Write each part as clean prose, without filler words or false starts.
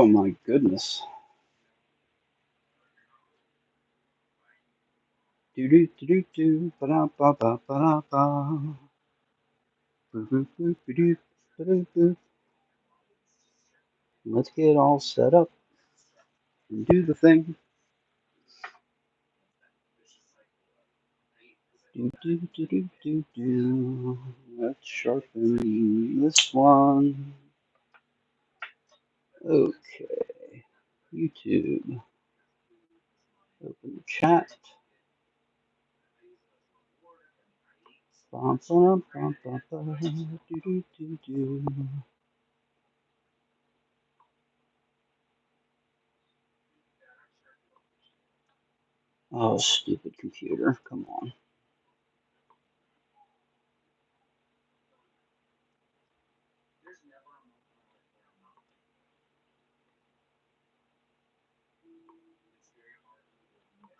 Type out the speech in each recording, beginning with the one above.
Oh my goodness. Do do do do do ba da ba ba ba da ba. Boo boo boo boo doo ba doo boo. Let's get all set up and do the thing. Do do do do do do. Let's sharpen this one. Okay. YouTube. Open the chat. Bum, bum, bum, bum, bum. Do do do do. Oh, stupid computer. Come on.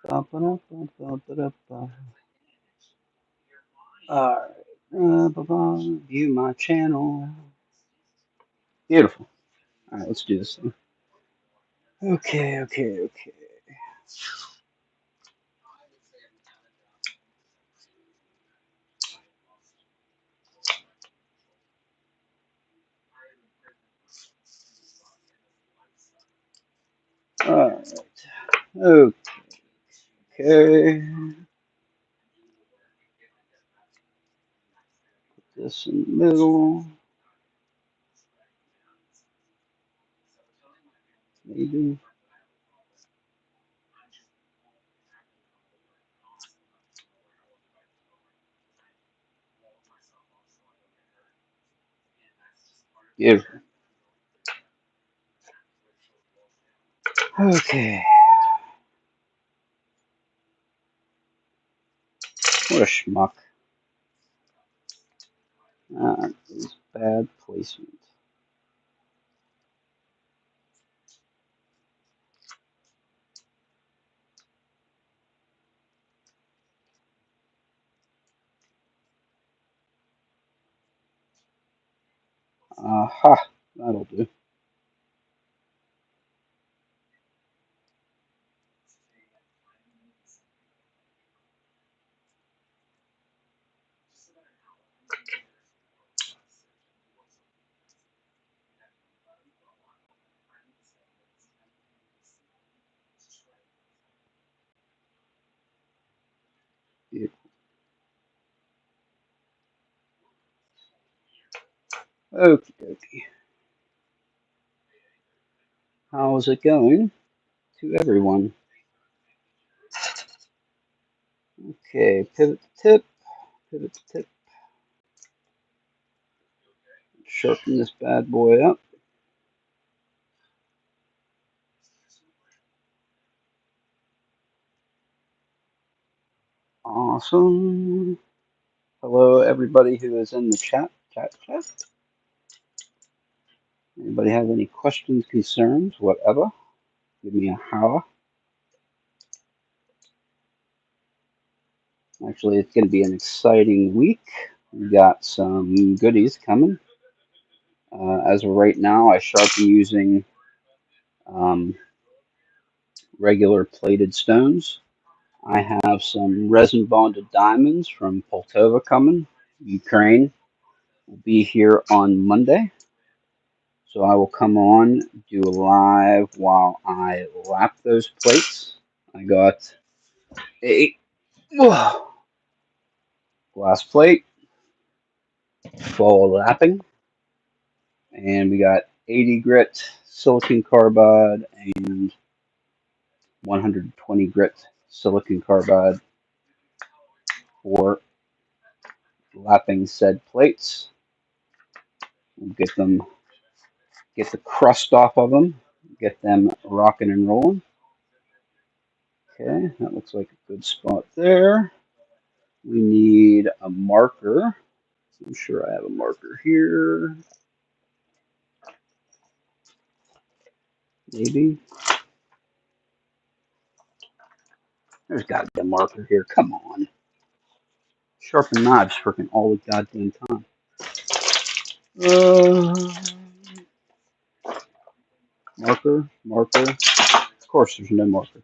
Bum, ba-da, bum, bum, ba-da, bum. Alright. View my channel. Beautiful. Alright, let's do this thing. Okay, okay, okay. Alright. Okay. Put this in the middle. Maybe. Beautiful. Okay. What a schmuck. That is bad placement. Aha. That'll do. Beautiful. Okie dokie. How's it going to everyone? Okay, pivot to tip. Pivot to tip. Sharpen this bad boy up. Awesome. Hello, everybody who is in the chat. Chat. Anybody have any questions, concerns, whatever? Give me a holler. Actually, it's going to be an exciting week. We got some goodies coming. As of right now, I sharpen using regular plated stones. I have some resin bonded diamonds from Poltava coming. Ukraine will be here on Monday. So I will come on, do a live while I lap those plates. I got a glass plate, full lapping, and we got 80 grit silicon carbide and 120 grit silicon carbide for lapping said plates. We'll get the crust off of them, get them rocking and rolling. Okay, that looks like a good spot there. We need a marker. I'm sure I have a marker here. Maybe. There's got to be a marker here. Come on. Sharpen knives freaking all the goddamn time. Uh, Marker, marker. Of course, there's no marker.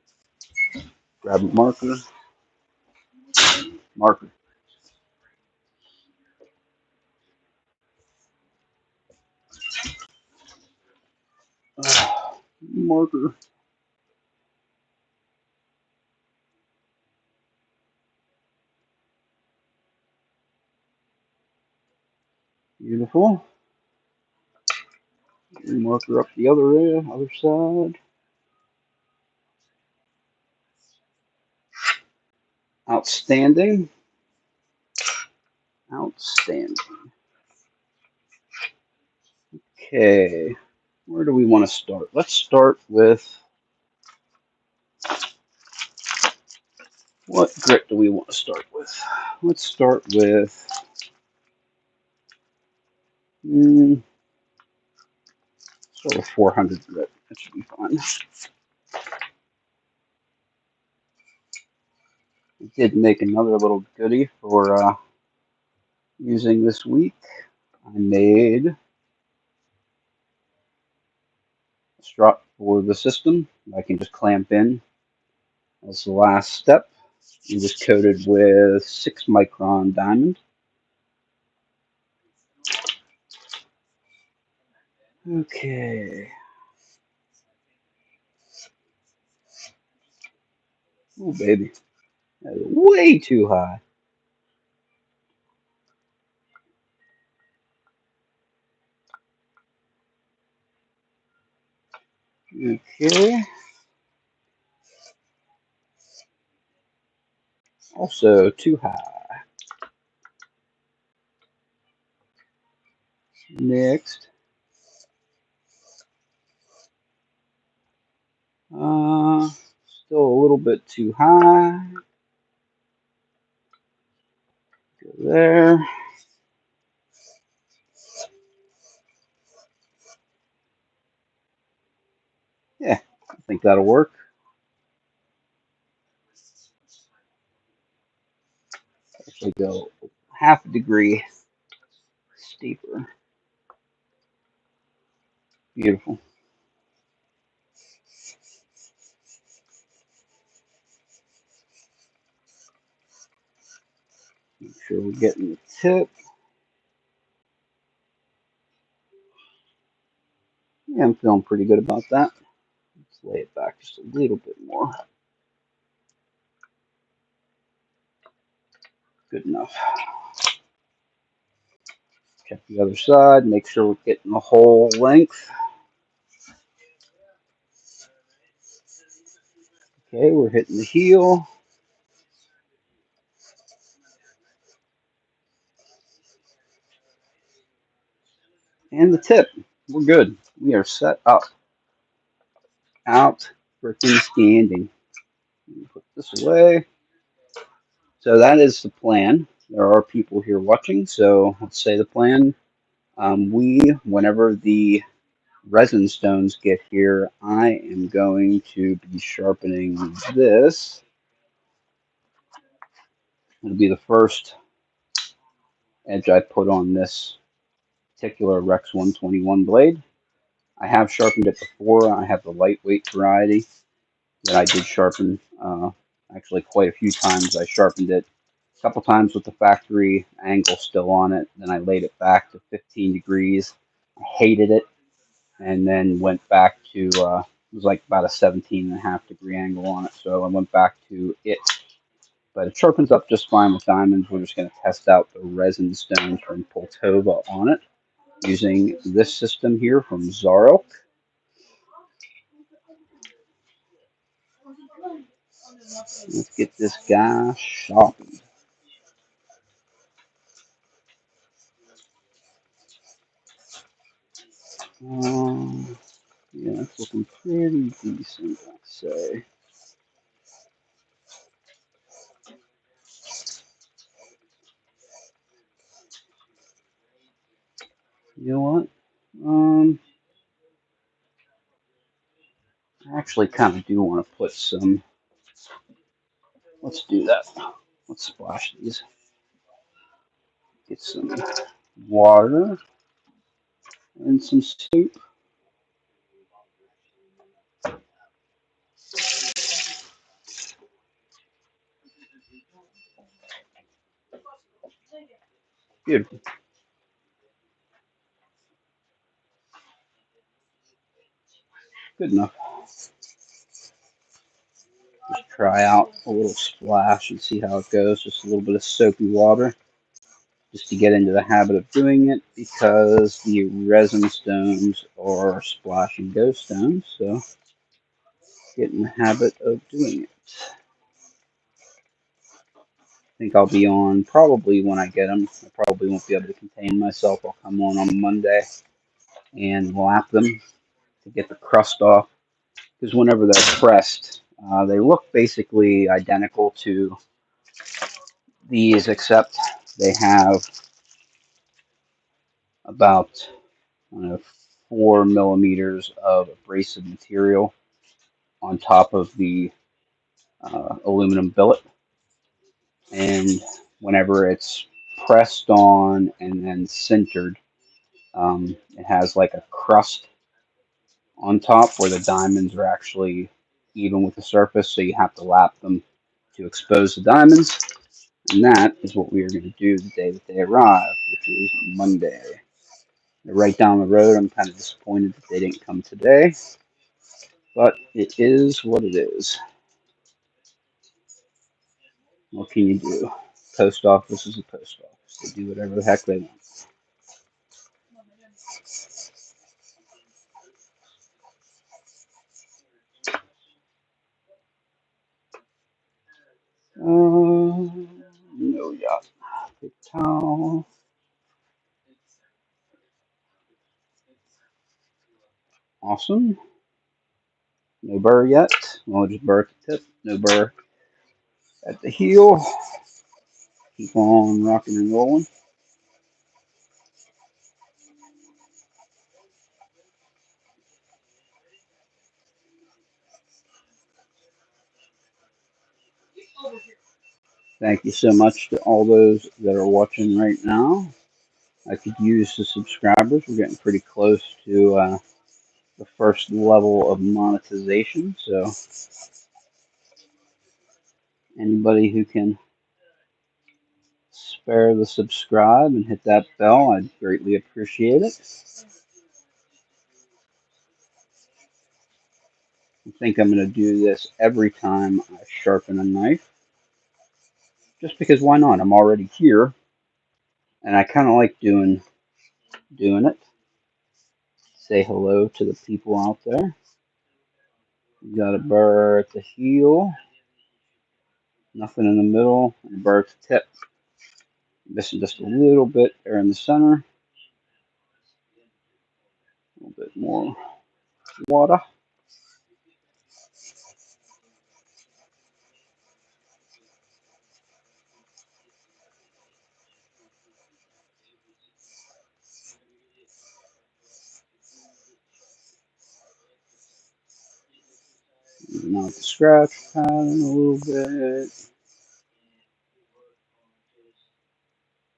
Grab a marker, marker. Marker. Beautiful. Marker up the other side. Outstanding. Outstanding. Okay. Where do we want to start? Let's start with, what grit do we want to start with? Let's start with sort of 400 grit. That should be fine. I did make another little goodie for using this week. I made a strap for the system that I can just clamp in as the last step. It was coated with 6 micron diamond. Okay. Oh, baby. That is way too high. Okay. Also too high. Next. Still a little bit too high. Go there. Yeah, I think that'll work. Actually go half a degree steeper. Beautiful. Make sure we're getting the tip. Yeah, I'm feeling pretty good about that. Let's lay it back just a little bit more. Good enough. Check the other side. Make sure we're getting the whole length. Okay, we're hitting the heel. And the tip. We're good. We are set up. Out freaking standing. Put this away. So that is the plan. There are people here watching, so let's say the plan. Whenever the resin stones get here, I am going to be sharpening this. It'll be the first edge I put on this particular Rex 121 blade. I have sharpened it before. I have the lightweight variety that I did sharpen actually quite a few times. I sharpened it a couple times with the factory angle still on it. Then I laid it back to 15 degrees. I hated it, and then went back to, it was like about a 17.5 degree angle on it. So I went back to it. But it sharpens up just fine with diamonds. We're just going to test out the resin stones from Poltova on it using this system here from Zarok. Let's get this guy sharpened. Yeah, it's looking pretty decent, I'd say. You know what? I actually kind of do want to put some. Let's do that. Let's splash these. Get some water and some soup. Beautiful. Good enough. Just try out a little splash and see how it goes. Just a little bit of soapy water, just to get into the habit of doing it, because the resin stones are splash and go stones. So get in the habit of doing it. I think I'll be on probably when I get them. I probably won't be able to contain myself. I'll come on Monday and lap them to get the crust off. Because whenever they're pressed, they look basically identical to these, except they have about, I don't know, 4 millimeters of abrasive material on top of the aluminum billet. And whenever it's pressed on and then sintered, it has like a crust on top where the diamonds are actually even with the surface, so you have to lap them to expose the diamonds. And that is what we are going to do the day that they arrive, which is Monday. They're right down the road. I'm kind of disappointed that they didn't come today, but it is what it is. What can you do? Post office is a post office. They do whatever the heck they want. No yacht. Paper towel. Awesome. No burr yet. Well, just burr at the tip. No burr at the heel. Keep on rocking and rolling. Thank you so much to all those that are watching right now. I could use the subscribers. We're getting pretty close to the first level of monetization. So anybody who can spare the subscribe and hit that bell, I'd greatly appreciate it. I think I'm going to do this every time I sharpen a knife, just because why not? I'm already here, and I kind of like doing it. Say hello to the people out there. We got a burr at the heel, nothing in the middle, and a burr at the tip. Missing just a little bit there in the center, a little bit more water. Even out the scratch pattern a little bit.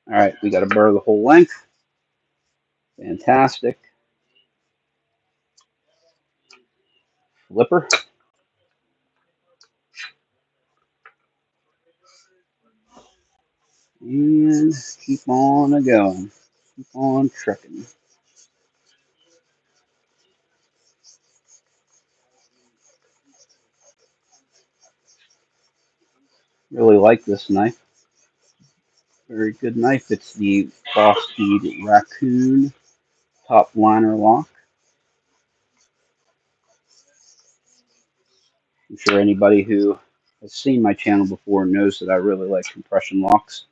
All right, we got to burr the whole length. Fantastic. Flipper. And keep on a going. Keep on trucking. Really like this knife. Very good knife. It's the W3OY-RAY Raccoon top liner lock. I'm sure anybody who has seen my channel before knows that I really like compression locks.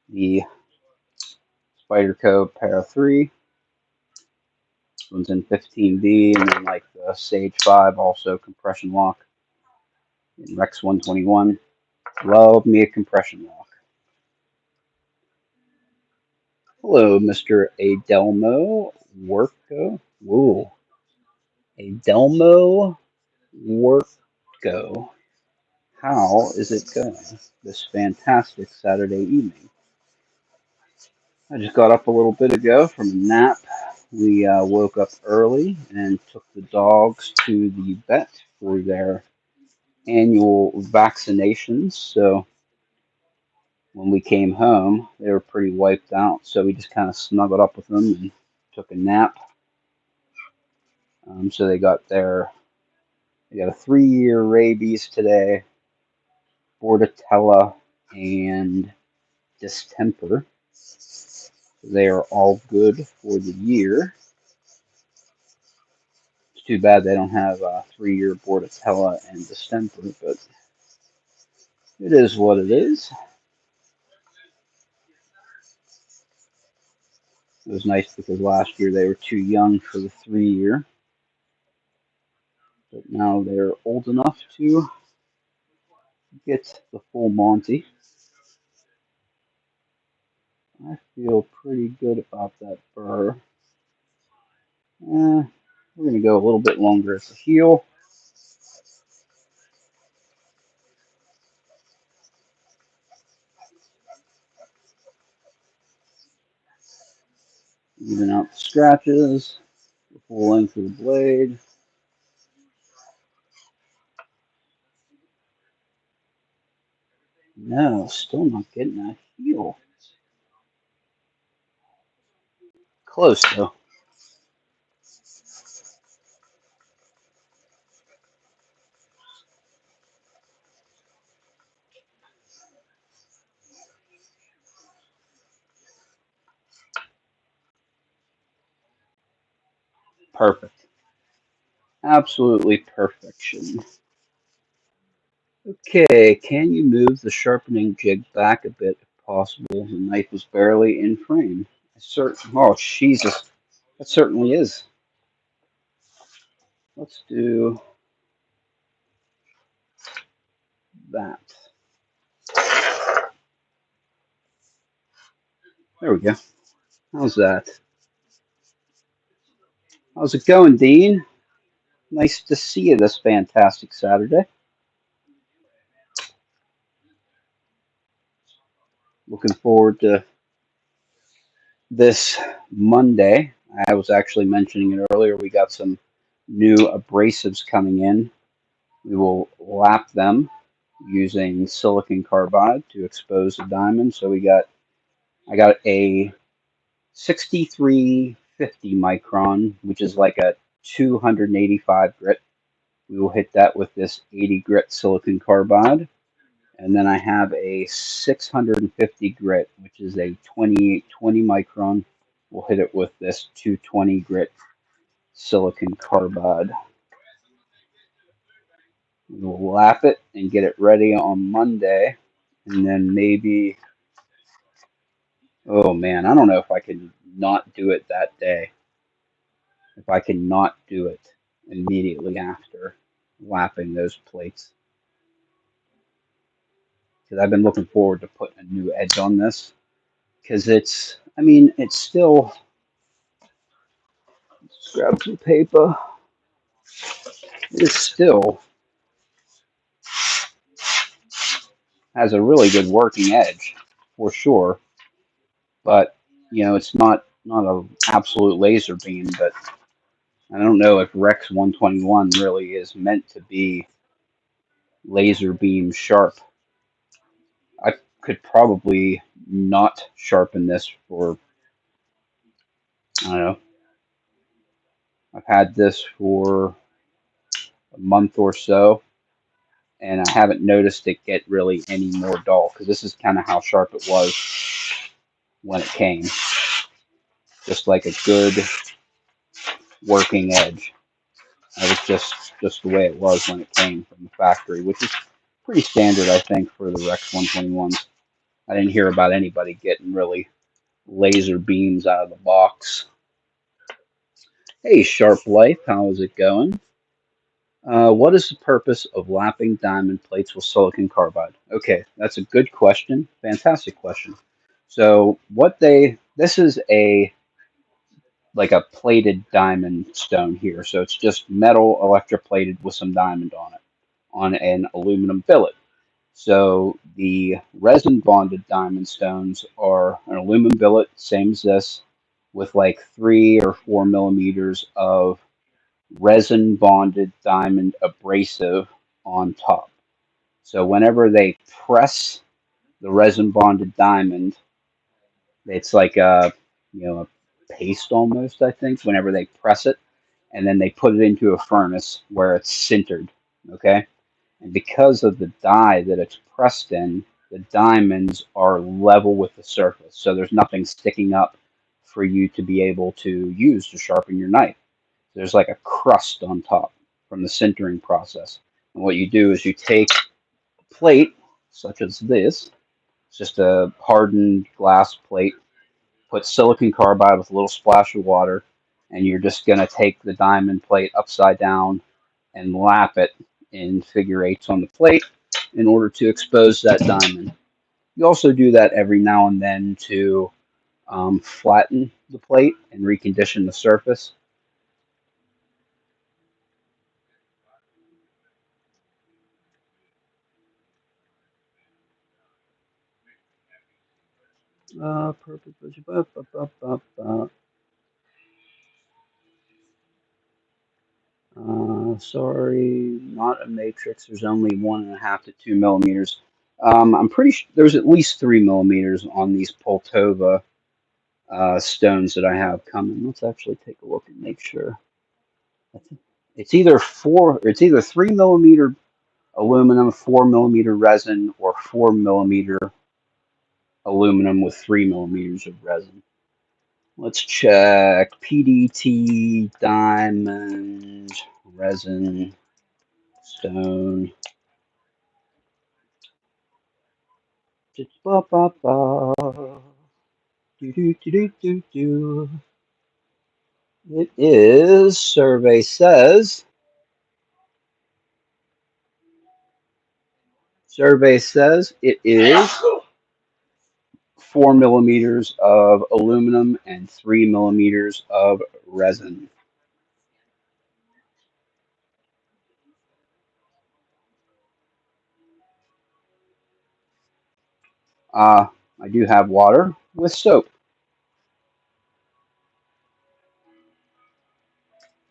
The Spyderco Para 3. This one's in 15B, and then like the Sage 5, also compression lock in Rex 121. Love me a compression lock. Hello, Mr. Adelmo Worko. Whoa. Adelmo Worko. How is it going this fantastic Saturday evening? I just got up a little bit ago from a nap. We woke up early and took the dogs to the vet for their annual vaccinations. So when we came home, they were pretty wiped out, so we just kind of snuggled up with them and took a nap. So they got a 3-year rabies today, bordetella, and distemper. They are all good for the year. It's too bad they don't have a 3-year bordetella and distemper, but it is what it is. It was nice because last year they were too young for the 3-year, but now they're old enough to get the full Monty. I feel pretty good about that burr. We're going to go a little bit longer at the heel. Even out the scratches, the full length of the blade. No, still not getting that heel. Close though. Perfect. Absolutely perfection. Okay, can you move the sharpening jig back a bit if possible? The knife is barely in frame. Oh, Jesus. That certainly is. Let's do that. There we go. How's that? How's it going, Dean? Nice to see you this fantastic Saturday. Looking forward to this Monday. I was actually mentioning it earlier. We got some new abrasives coming in. We will lap them using silicon carbide to expose the diamond. So I got a 6350 micron, which is like a 285 grit. We will hit that with this 80 grit silicon carbide. And then I have a 650 grit, which is a 2820 micron. We'll hit it with this 220 grit silicon carbide. We'll lap it and get it ready on Monday. And then maybe, oh man, I don't know if I can not do it that day. If I can not do it immediately after lapping those plates. Because I've been looking forward to putting a new edge on this. Because it's still, let's grab some paper. It still has a really good working edge, for sure. But, it's not an absolute laser beam, but I don't know if Rex 121 really is meant to be laser beam sharp. I could probably not sharpen this for, I don't know, I've had this for a month or so, and I haven't noticed it get really any more dull, because this is kind of how sharp it was when it came. Just like a good working edge. That was just the way it was when it came from the factory, which is pretty standard, I think, for the Rex 121s. I didn't hear about anybody getting really laser beams out of the box. Hey, Sharp Life, how is it going? What is the purpose of lapping diamond plates with silicon carbide? Okay, that's a good question. Fantastic question. So this is like a plated diamond stone here. So it's just metal electroplated with some diamond on it, on an aluminum billet. So the resin bonded diamond stones are an aluminum billet, same as this, with like 3 or 4 millimeters of resin bonded diamond abrasive on top. So whenever they press the resin bonded diamond. It's like a paste almost, I think, whenever they press it, and then they put it into a furnace where it's sintered. Okay, and because of the die that it's pressed in, the diamonds are level with the surface, so there's nothing sticking up for you to be able to use to sharpen your knife. There's like a crust on top from the sintering process. And what you do is you take a plate, such as this, it's just a hardened glass plate, put silicon carbide with a little splash of water, and you're just going to take the diamond plate upside down and lap it in figure eights on the plate in order to expose that diamond. You also do that every now and then to flatten the plate and recondition the surface. Perfect. Sorry, not a matrix. There's only 1.5 to 2 millimeters. I'm pretty sure there's at least 3 millimeters on these Poltova stones that I have coming. Let's actually take a look and make sure. It's either 3 millimeter aluminum, 4 millimeter resin, or 4 millimeter aluminum with 3 millimeters of resin. Let's check PDT, diamond, resin, stone. Ba, ba, ba. Do, do, do, do, do, do. It is, survey says it is 4 millimeters of aluminum and 3 millimeters of resin. I do have water with soap.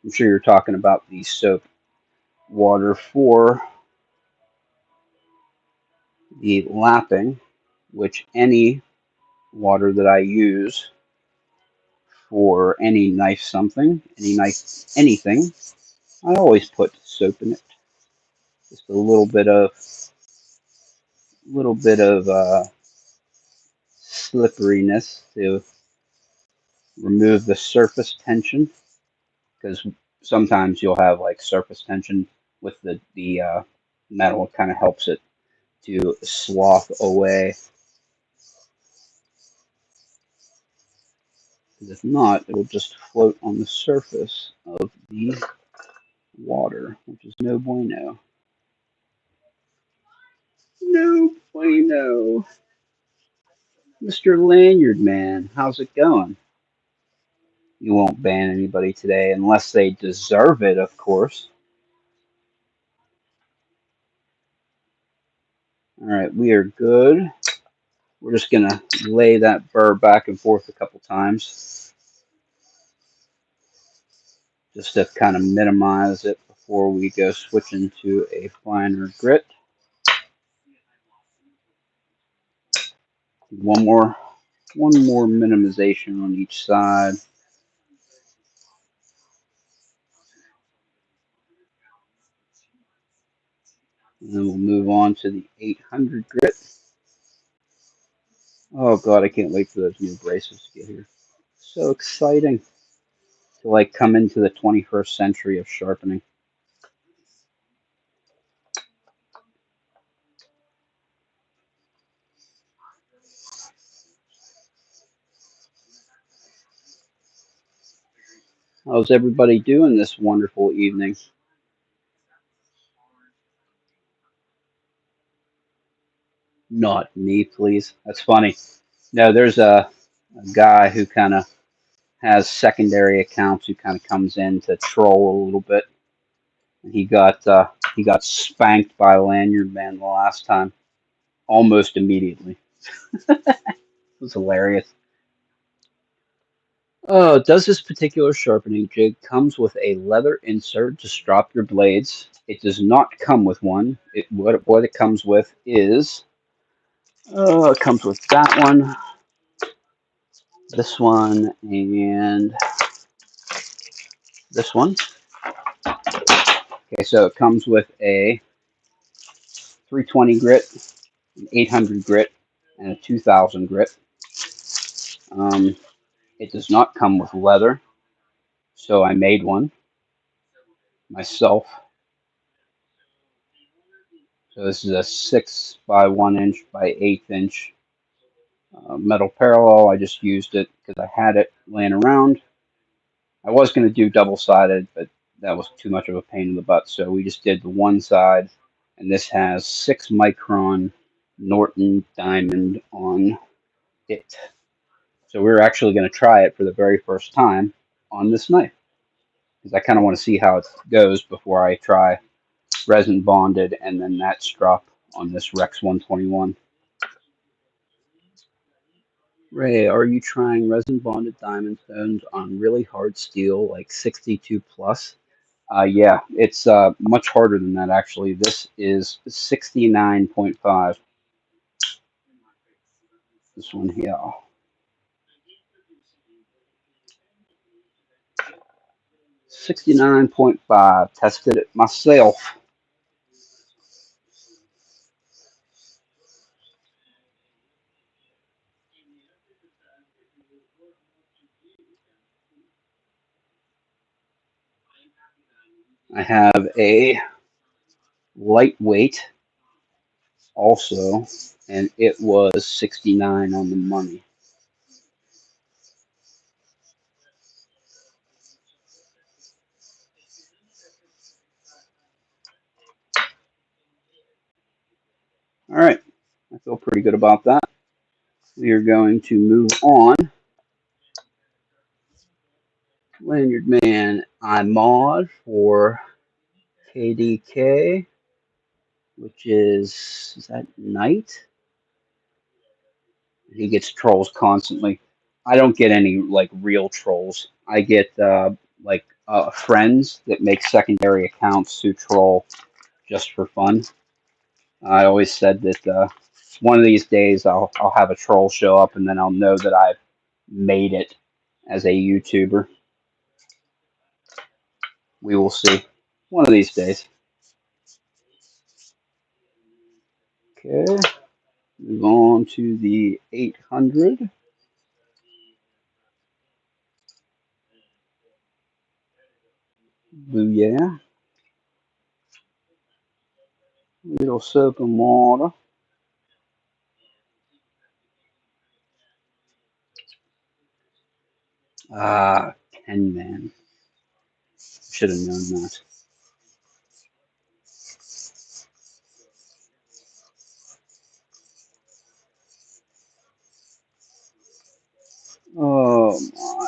I'm sure you're talking about the soap water for the lapping, which any water that I use for any knife something, any knife anything, I always put soap in it. Just a little bit of slipperiness to remove the surface tension, because sometimes you'll have like surface tension with the metal. It kind of helps it to slough away. Because if not, it'll just float on the surface of the water, which is no bueno. No bueno. Mr. Lanyard Man, how's it going? You won't ban anybody today unless they deserve it, of course. All right, we are good. We're just going to lay that burr back and forth a couple times just to kind of minimize it before we go switching to a finer grit. One more minimization on each side. And then we'll move on to the 800 grit. Oh god, I can't wait for those new abrasives to get here. So exciting to like come into the 21st century of sharpening. How's everybody doing this wonderful evening? Not me, please. That's funny. No, there's a guy who kind of has secondary accounts who kind of comes in to troll a little bit. And he got spanked by Lanyard Man the last time, almost immediately. It was hilarious. Oh, does this particular sharpening jig comes with a leather insert to strop your blades? It does not come with one. What it comes with is It comes with that one, this one, and this one. Okay, so it comes with a 320 grit, an 800 grit, and a 2000 grit. It does not come with leather, so I made one myself. So this is a 6 by 1 inch by 1/8 inch metal parallel. I just used it because I had it laying around. I was going to do double-sided, but that was too much of a pain in the butt, so we just did the one side, and this has 6 micron Norton diamond on it. So we're actually going to try it for the very first time on this knife, because I kind of want to see how it goes before I try resin bonded and then that strop on this Rex 121. Ray, are you trying resin bonded diamond stones on really hard steel like 62 plus? Yeah, it's much harder than that actually. This is 69.5. This one here. 69.5. Tested it myself. I have a lightweight also, and it was 69 on the money. All right, I feel pretty good about that. We are going to move on. Lanyard Man, I'm mod for KDK, which is that Knight? He gets trolls constantly. I don't get any like real trolls. I get friends that make secondary accounts who troll just for fun. I always said that one of these days I'll have a troll show up and then I'll know that I've made it as a YouTuber. We will see. One of these days. Okay. Move on to the 800. Booyah. Little soap and water. 10 man. Should have known that. Oh my.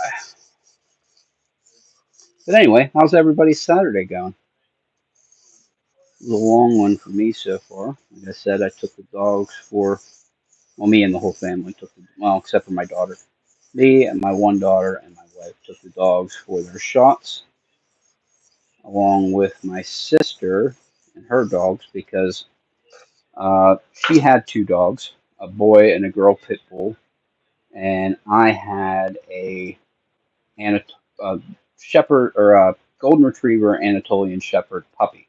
But anyway, how's everybody's Saturday going? It was a long one for me so far. Like I said, I took the dogs for, well, me and the whole family took the, well, except for my daughter. Me and my one daughter and my wife took the dogs for their shots, along with my sister and her dogs, because she had two dogs, a boy and a girl pit bull, and I had a shepherd or a golden retriever Anatolian shepherd puppy.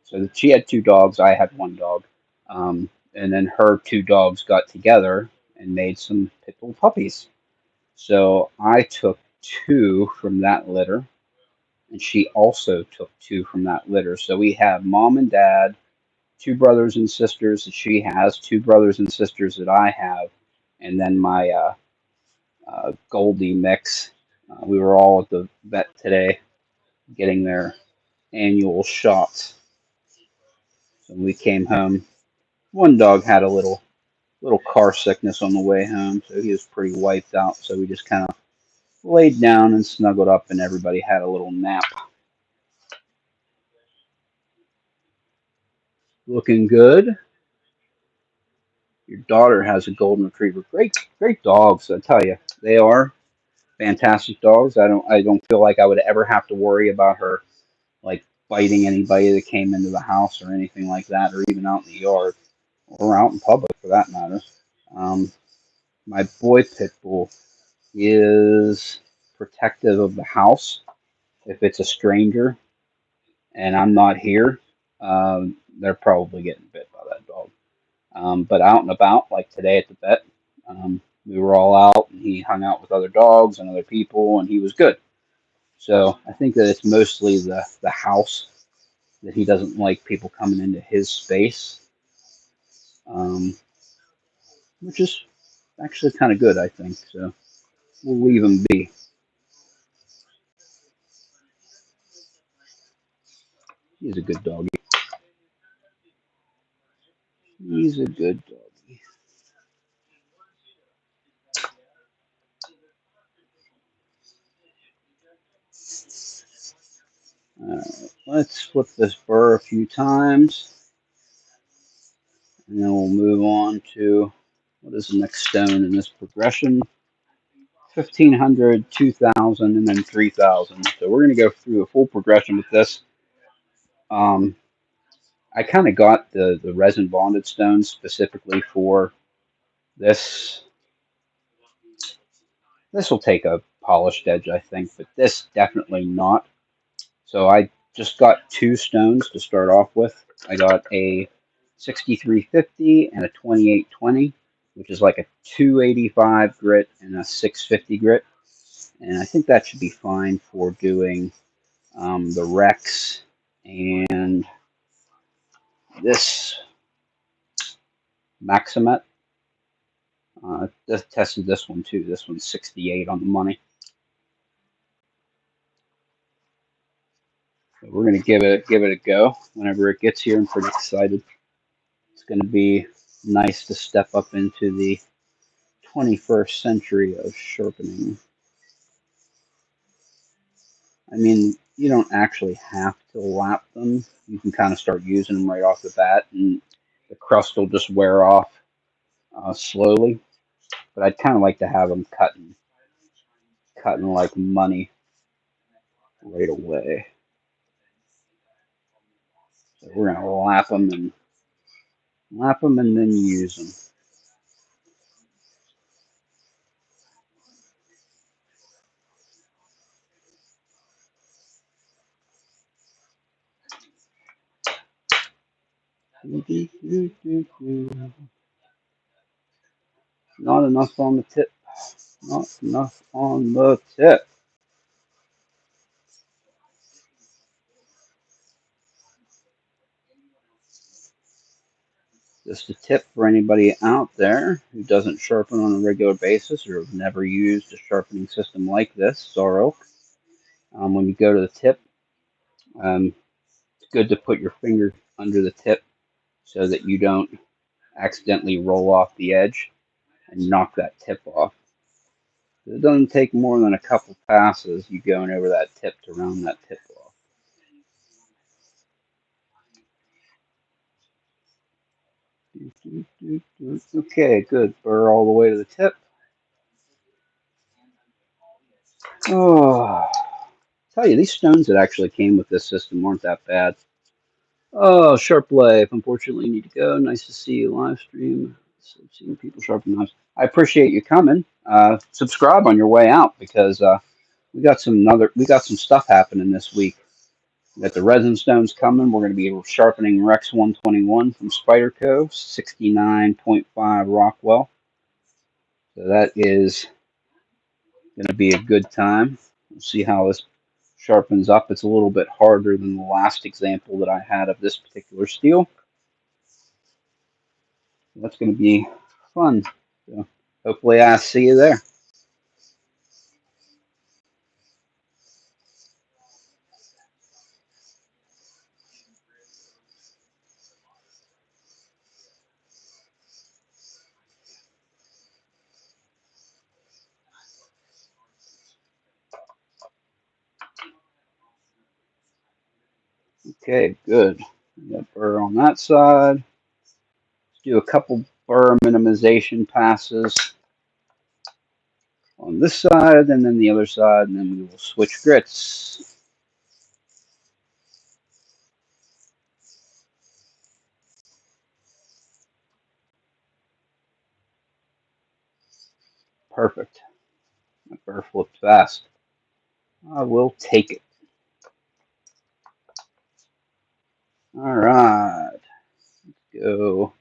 So she had two dogs, I had one dog, and then her two dogs got together and made some pit bull puppies. So I took two from that litter, and she also took two from that litter. So we have mom and dad, two brothers and sisters that she has, two brothers and sisters that I have, and then my Goldie mix. We were all at the vet today getting their annual shots. So when we came home, one dog had a little car sickness on the way home, so he was pretty wiped out. So we just kind of laid down and snuggled up, and everybody had a little nap. Looking good. Your daughter has a golden retriever. Great dogs, I tell you. They are fantastic dogs. I don't feel like I would ever have to worry about her like biting anybody that came into the house or anything like that, or even out in the yard, or out in public for that matter. Um, my boy pit bull is protective of the house. If it's a stranger and I'm not here, they're probably getting bit by that dog. But out and about, like today at the vet, we were all out and he hung out with other dogs and other people and he was good. So I think that it's mostly the house that he doesn't like people coming into his space, um, which is actually kind of good, I think. So we'll leave him be. He's a good doggy. He's a good doggy. All right, let's flip this burr a few times, and then we'll move on to what is the next stone in this progression. 1500, 2000, and then 3000. So we're going to go through a full progression with this. Um, I kind of got the resin bonded stones specifically for this. This will take a polished edge, I think, but this definitely not. So I just got two stones to start off with. I got a 6350 and a 2820, which is like a 285 grit and a 650 grit. And I think that should be fine for doing the Rex and this Maximet. Just tested this one too. This one's 68 on the money. So we're gonna give it a go whenever it gets here. I'm pretty excited. It's gonna be nice to step up into the 21st century of sharpening. I mean, you don't actually have to lap them. You can kind of start using them right off the bat, and the crust will just wear off slowly. But I'd kind of like to have them cutting like money right away. So we're gonna lap them and then use them. Not enough on the tip. Not enough on the tip. Just a tip for anybody out there who doesn't sharpen on a regular basis or have never used a sharpening system like this, Star Oak. When you go to the tip, um, it's good to put your finger under the tip so that you don't accidentally roll off the edge and knock that tip off. It doesn't take more than a couple passes you going over that tip to round that tip off. Okay, good. Burr all the way to the tip. Oh, tell you, these stones that actually came with this system aren't that bad. Oh, Sharp Life. Unfortunately, you need to go. Nice to see you live stream. So, seeing people sharpen knives. I appreciate you coming. Subscribe on your way out because we got some stuff happening this week. We got the resin stones coming. We're going to be sharpening Rex 121 from Spider Cove, 69.5 Rockwell. So that is going to be a good time. We'll see how this sharpens up. It's a little bit harder than the last example that I had of this particular steel. That's going to be fun. So hopefully I see you there. Okay, good. We got burr on that side. Let's do a couple burr minimization passes on this side and then the other side, and then we will switch grits. Perfect. My burr flipped fast. I will take it. All right. Go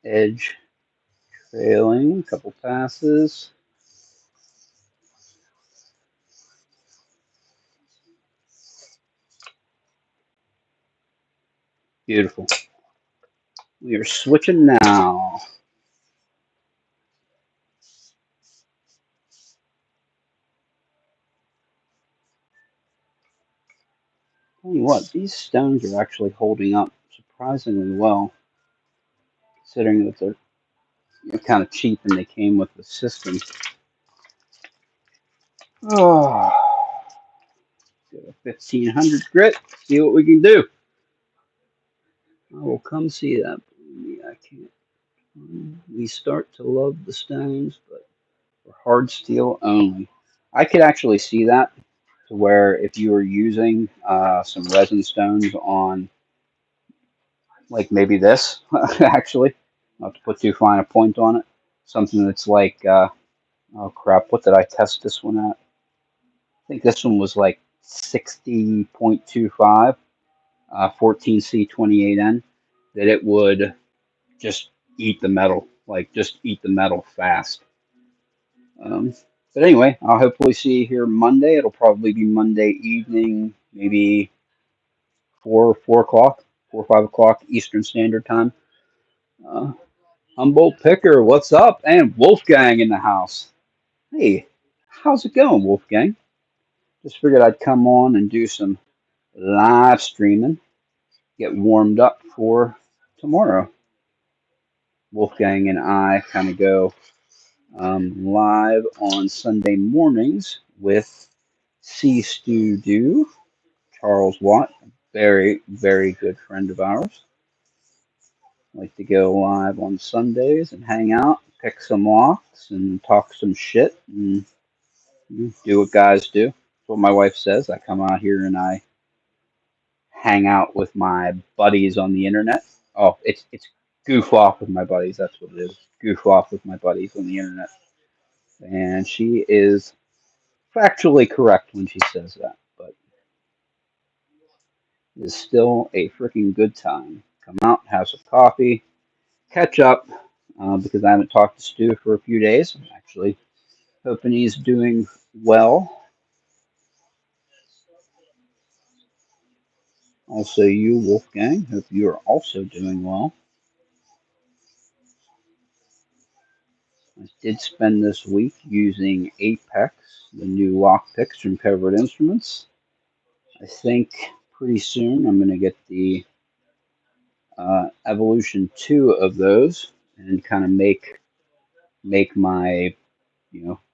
edge trailing, couple passes. Beautiful. We are switching now. Tell you what, these stones are actually holding up surprisingly well, considering that they're kind of cheap and they came with the system. Oh, get a 1500 grit. See what we can do. I will come see that. Believe me, I can't. We start to love the stones, but for hard steel only. I could actually see that to where if you were using some resin stones on, like maybe this, actually, not to put too fine a point on it, something that's like, oh crap, what did I test this one at? I think this one was like 60.25, 14C28N, that it would just eat the metal, like just eat the metal fast. Um, but anyway, I'll hopefully see you here Monday. It'll probably be Monday evening, maybe 4 o'clock, 4 or 5 o'clock Eastern Standard Time. Uh, Humboldt Picker, what's up? And Wolfgang in the house. Hey, how's it going, Wolfgang? Just figured I'd come on and do some live streaming, get warmed up for tomorrow. Wolfgang and I kind of go live on Sunday mornings with C. Stu Do, Charles Watt, very, very good friend of ours. Like to go live on Sundays and hang out, pick some locks, and talk some shit, and do what guys do. That's what my wife says. I come out here and I hang out with my buddies on the internet. Oh, it's goof off with my buddies. That's what it is. Goof off with my buddies on the internet. And she is factually correct when she says that, but it is still a freaking good time. Come out, have some coffee, catch up, because I haven't talked to Stu for a few days. I'm actually hoping he's doing well. Also, you, Wolfgang, hope you are also doing well. I did spend this week using Apex, the new lock picks from Covered Instruments. I think pretty soon I'm going to get the Evolution 2 of those and kind of make my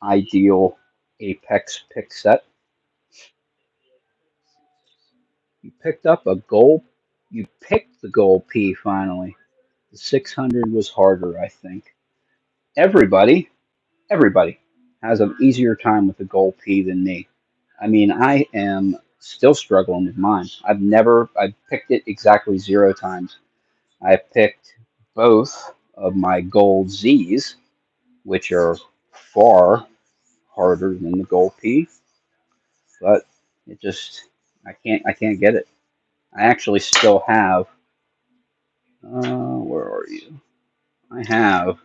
ideal Apex pick set. You picked up a gold. You picked the gold P finally. The 600 was harder, I think. Everybody, everybody has an easier time with the gold P than me. I mean, I am still struggling with mine. I've picked it exactly 0 times. I picked both of my gold Z's, which are far harder than the gold P, but it just, I can't get it. I actually still have, where are you? I have,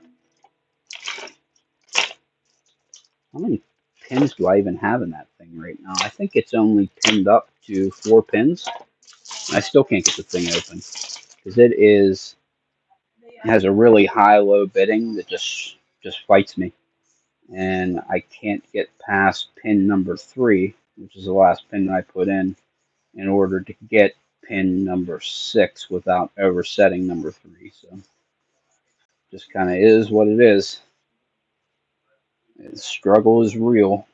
how many pins do I even have in that thing right now? I think it's only pinned up to 4 pins. I still can't get the thing open because has a really high-low bidding that just fights me, and I can't get past pin number 3, which is the last pin that I put in order to get pin number 6 without oversetting number 3. So just kind of is what it is. The struggle is real.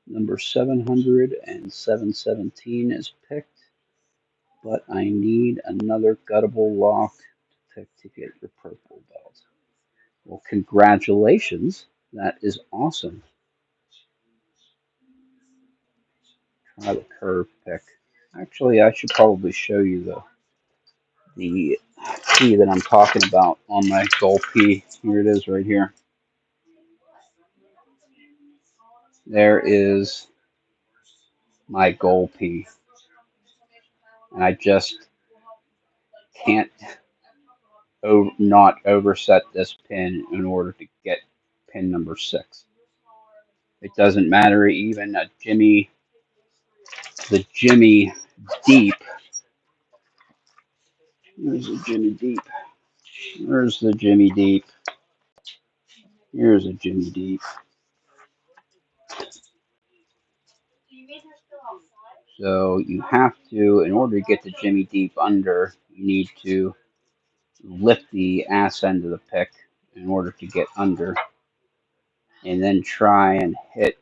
Number 700 and 717 is picked, but I need another guttable lock to pick to get your purple belt. Well, congratulations. That is awesome. Try the curve pick. Actually, I should probably show you the P that I'm talking about on my goal P. Here it is right here. There is my goal P. And I just can't not overset this pin in order to get pin number 6. It doesn't matter even the Jimmy deep. There's a Jimmy deep. There's the Jimmy deep. Here's a Jimmy deep. So you have to, in order to get the Jimmy deep under, you need to lift the ass end of the pick in order to get under, and then try and hit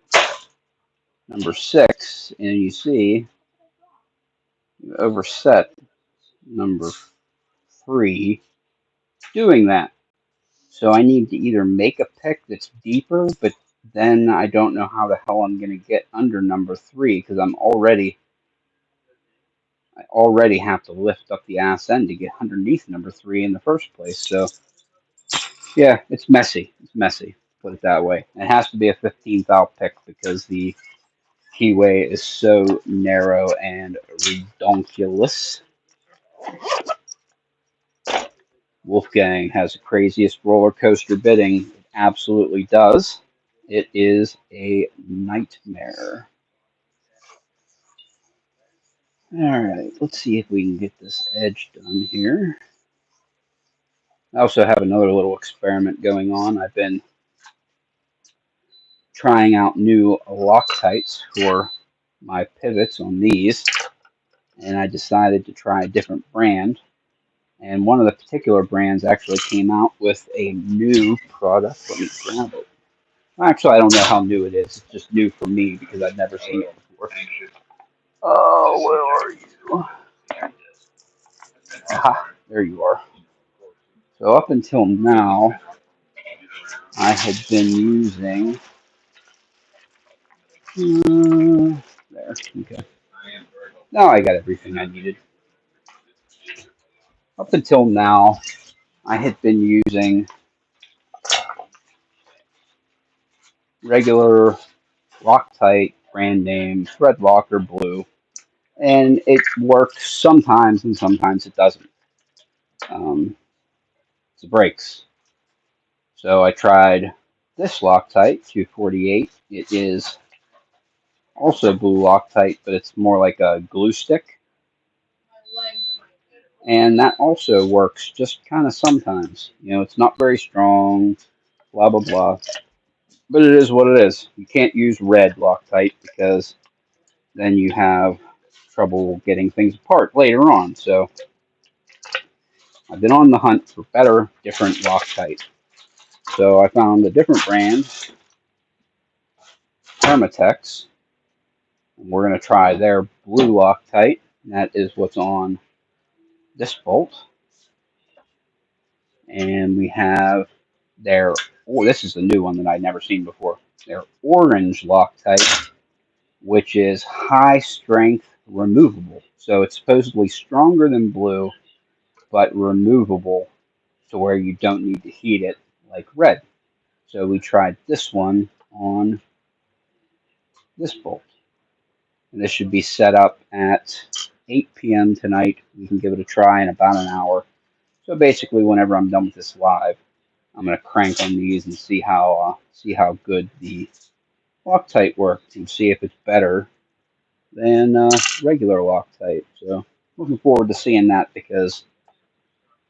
number 6, and you see you overset number 3 doing that. So I need to either make a pick that's deeper, but then I don't know how the hell I'm going to get under number 3 because I already have to lift up the ass end to get underneath number 3 in the first place. So yeah, it's messy. It's messy. Put it that way. It has to be a 15th out pick because the keyway is so narrow and redonkulous. Wolfgang has the craziest roller coaster bidding. It absolutely does. It is a nightmare. Alright, let's see if we can get this edge done here. I also have another little experiment going on. I've been trying out new Loctites for my pivots on these, and I decided to try a different brand. And one of the particular brands actually came out with a new product. Let me grab it. Actually, I don't know how new it is. It's just new for me because I've never seen it before. Oh, where are you? Aha, there you are. So up until now, I had been using... there, okay. Now I got everything I needed. Up until now, I had been using regular Loctite brand name Thread Locker Blue, and it works sometimes and sometimes it doesn't. It's the brakes. So I tried this Loctite 248. It is also blue Loctite, but it's more like a glue stick, and that also works just kind of sometimes. You know, it's not very strong, blah blah blah, but it is what it is. You can't use red Loctite because then you have trouble getting things apart later on. So I've been on the hunt for better, different Loctite. So I found a different brand, Thermatex, and we're going to try their blue Loctite. That is what's on this bolt. And we have their, oh, this is the new one that I'd never seen before. Their orange Loctite, which is high strength removable. So it's supposedly stronger than blue, but removable to where you don't need to heat it like red. So we tried this one on this bolt. And this should be set up at 8 p.m. tonight. We can give it a try in about an hour. So basically, whenever I'm done with this live, I'm going to crank on these and see how good the Loctite works and see if it's better than regular Loctite. So looking forward to seeing that because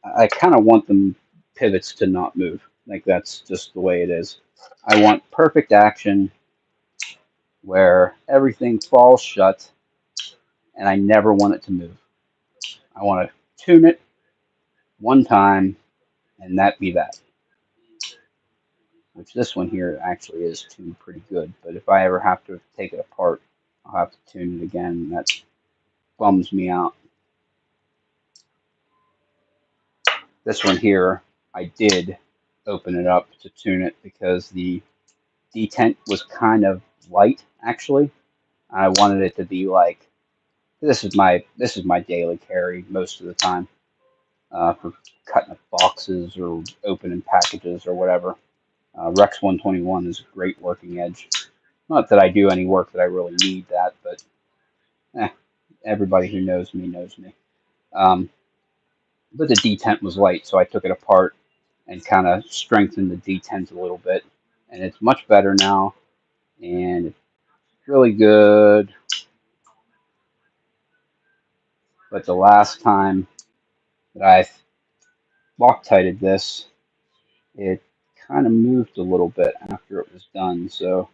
I kind of want the pivots to not move. Like that's just the way it is. I want perfect action where everything falls shut and I never want it to move. I want to tune it one time and that be that. Which this one here actually is tuned pretty good. But if I ever have to take it apart, I'll have to tune it again. That bums me out. This one here, I did open it up to tune it because the detent was kind of light actually. I wanted it to be like this is my daily carry most of the time. for cutting up boxes or opening packages or whatever. Rex 121 is a great working edge. Not that I do any work that I really need that, but eh, everybody who knows me knows me. Um, but the detent was light, so I took it apart and kind of strengthened the detent a little bit, and it's much better now, and it's really good. But the last time that I Loctited this, it kind of moved a little bit after it was done, so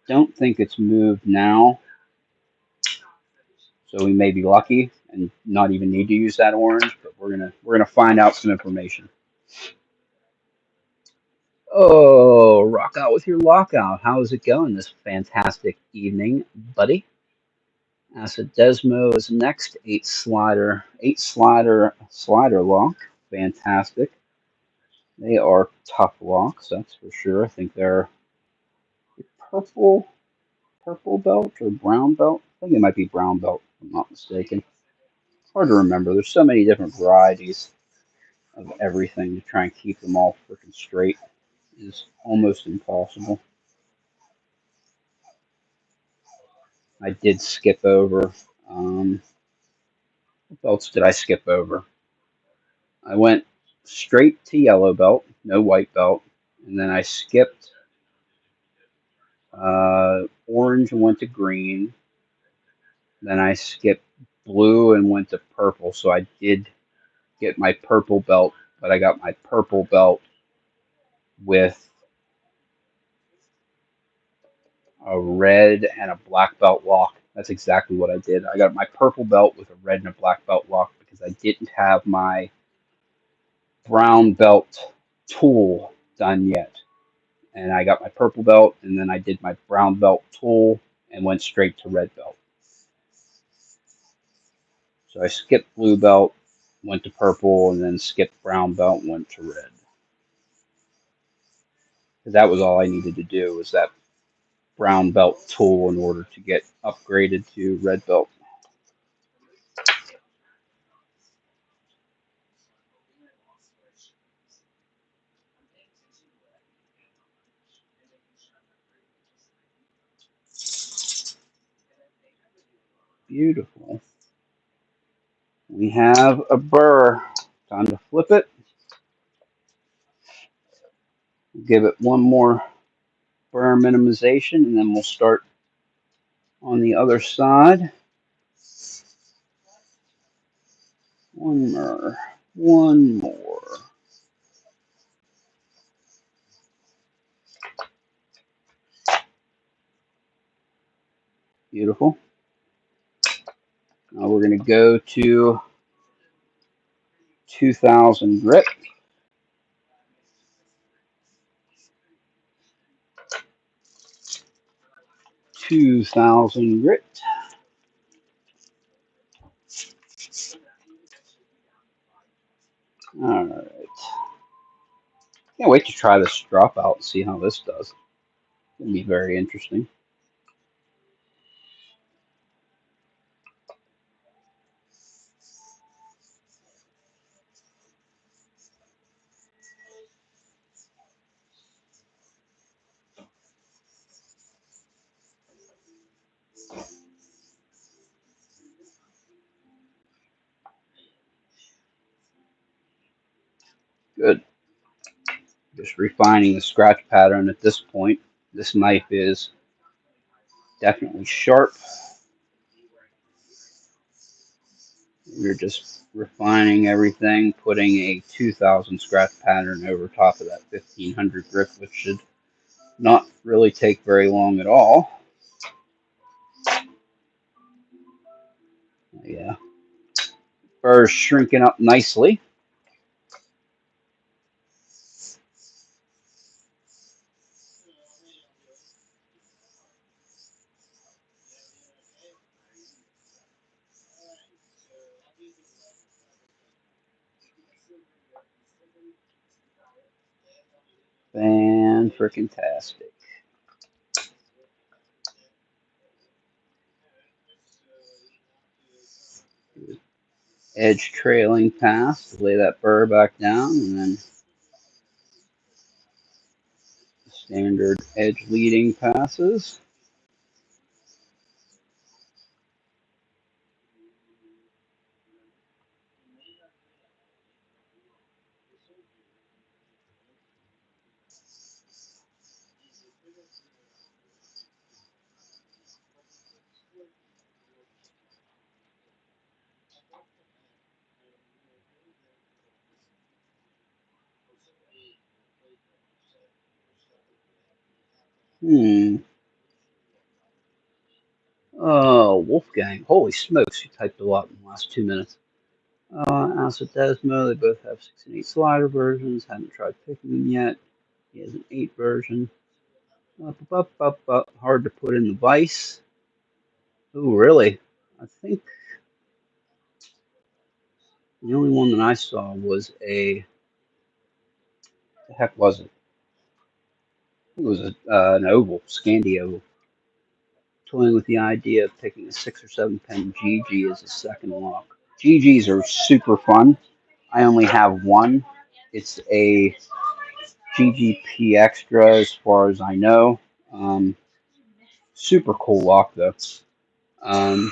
don't think it's moved now. So we may be lucky and not even need to use that orange, but we're gonna find out some information. Oh, rock out with your lockout. How is it going this fantastic evening, buddy? Acid Desmo is next. Eight slider lock. Fantastic. They are tough locks, that's for sure. I think they're purple purple belt or brown belt. I think it might be brown belt, if I'm not mistaken. Hard to remember. There's so many different varieties of everything to try and keep them all freaking straight is almost impossible. I did skip over. What belts did I skip over? I went straight to yellow belt, no white belt, and then I skipped orange and went to green. Then I skipped blue and went to purple. So I did get my purple belt, but I got my purple belt with a red and a black belt lock. That's exactly what I did. I got my purple belt with a red and a black belt lock because I didn't have my brown belt tool done yet. And I got my purple belt, and then I did my brown belt tool and went straight to red belt. So I skipped blue belt, went to purple, and then skipped brown belt and went to red. Because that was all I needed to do was that brown belt tool in order to get upgraded to red belt. Beautiful. We have a burr. Time to flip it. Give it one more burr minimization, and then we'll start on the other side. One more. One more. Beautiful. Now we're going to go to 2000 grit. 2000 grit. All right. Can't wait to try this drop out and see how this does. It's going to be very interesting. Good. Just refining the scratch pattern at this point. This knife is definitely sharp. We're just refining everything, putting a 2000 scratch pattern over top of that 1500 grip, which should not really take very long at all. Yeah, burr's shrinking up nicely. Fan-frickin-tastic. edge trailing pass to lay that burr back down, and then standard edge leading passes. Oh, Wolfgang. Holy smokes, you typed a lot in the last 2 minutes. Acid Desmo, they both have 6 and 8 slider versions. Haven't tried picking them yet. He has an 8 version. Hard to put in the vise. Oh, really? I think the only one that I saw was the heck was it? It was an oval, Scandi oval. Toying with the idea of picking a 6 or 7 pen GG as a second lock. GGs are super fun. I only have one. It's a GGP Extra as far as I know. Um, Super cool lock though. Um,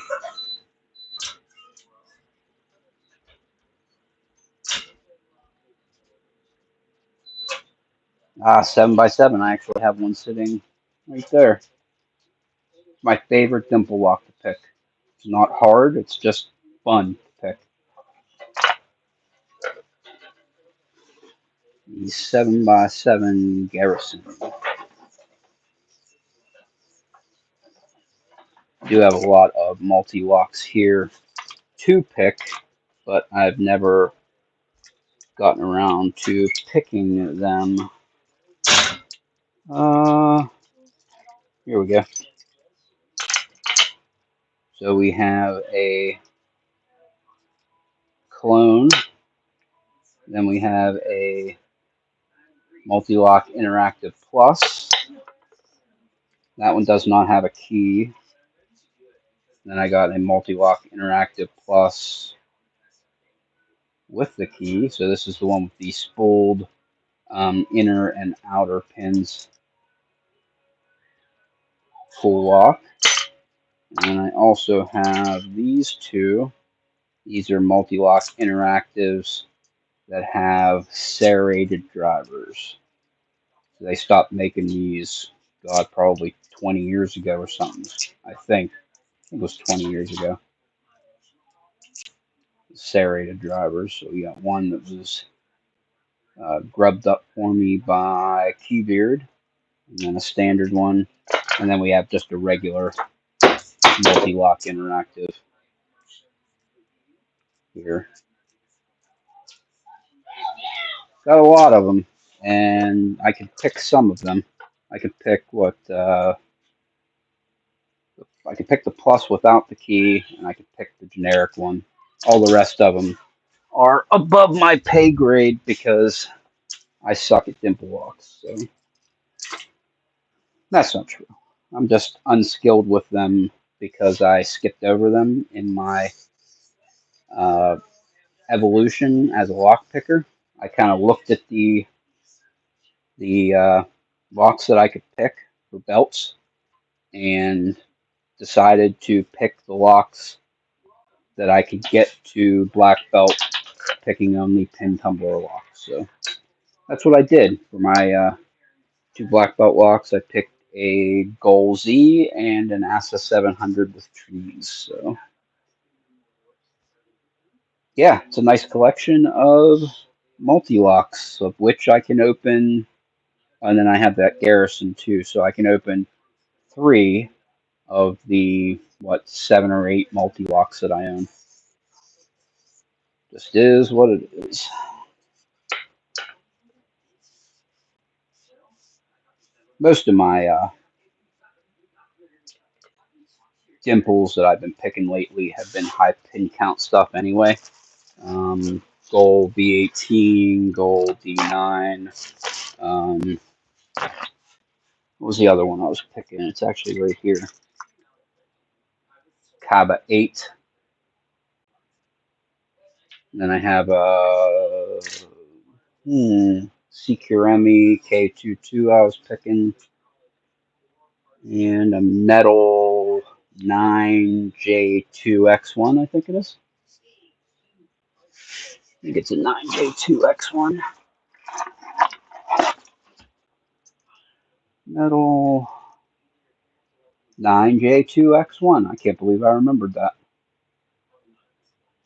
7x7. I actually have one sitting right there. My favorite dimple lock to pick. It's not hard. It's just fun to pick. The 7x7 Garrison. I do have a lot of multi-locks here to pick, but I've never gotten around to picking them. Here we go. So we have a clone, then we have a multi-lock interactive plus. That one does not have a key. Then I got a multi-lock interactive plus with the key. So this is the one with the spooled inner and outer pins, full lock. And I also have these two. These are multi-lock interactives that have serrated drivers. So they stopped making these, God, probably 20 years ago or something. I think it was 20 years ago. Serrated drivers. So we got one that was grubbed up for me by Keybeard, and then a standard one, and then we have just a regular multi-lock interactive here. Got a lot of them, and I could pick some of them. I could pick I could pick the plus without the key, and I could pick the generic one. All the rest of them are above my pay grade because I suck at dimple locks. So that's not true. I'm just unskilled with them because I skipped over them in my uh, evolution as a lock picker. I kind of looked at the locks that I could pick for belts and decided to pick the locks that I could get to black belt, picking only pin tumbler locks. So that's what I did for my 2 black belt locks. I picked a Goal Z and an ASA 700 with trees. So yeah, it's a nice collection of multi-locks, of which I can open, and then I have that Garrison too, so I can open 3 of the, 7 or 8 multi-locks that I own. Just is what it is. Most of my dimples that I've been picking lately have been high pin count stuff anyway. Um, Gold V18, Gold D9. What was the other one I was picking? It's actually right here. Kaba 8. And then I have a CQRME K22 I was picking, and a metal 9J2X1, I think it is. I think it's a 9J2X1. Metal 9J2X1. I can't believe I remembered that.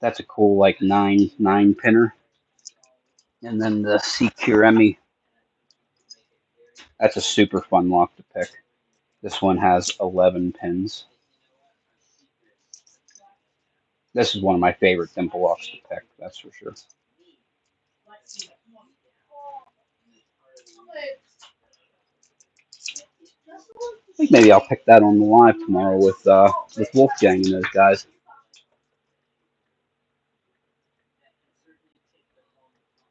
That's a cool like nine pinner. And then the CQRME. That's a super fun lock to pick. This one has 11 pins. This is one of my favorite dimple locks to pick, that's for sure. I think maybe I'll pick that on the live tomorrow with Wolfgang and those guys.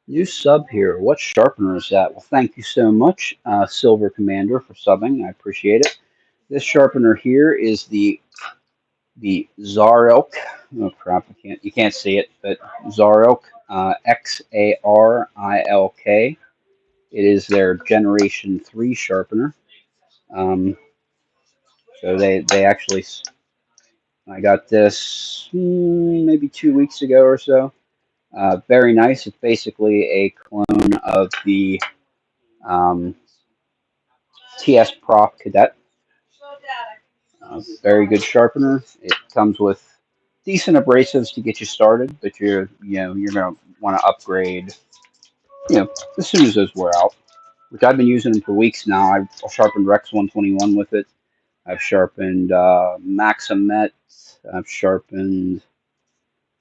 New sub here. What sharpener is that? Well, thank you so much, Silver Commander, for subbing. I appreciate it. This sharpener here is the Zarilk. Oh crap! You can't see it, but Zarilk, Xarilk. It is their Generation 3 sharpener. So they actually, I got this maybe 2 weeks ago or so. Very nice. It's basically a clone of the TS Prof Cadet. Very good sharpener. It comes with decent abrasives to get you started, but you're gonna want to upgrade, as soon as those wear out. Which I've been using them for weeks now. I've sharpened Rex 121 with it. I've sharpened Maximet. I've sharpened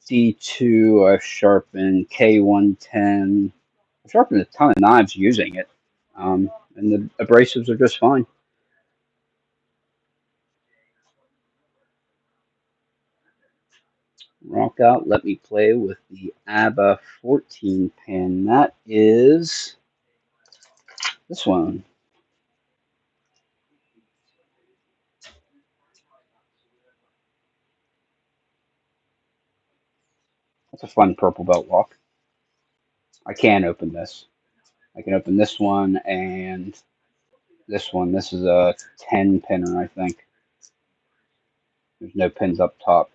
D2. I've sharpened K110. I've sharpened a ton of knives using it, and the abrasives are just fine. Rock out. Let me play with the ABBA 14 pin. That is this one. That's a fun purple belt lock. I can open this. I can open this one and this one. This is a 10 pinner, I think. There's no pins up top.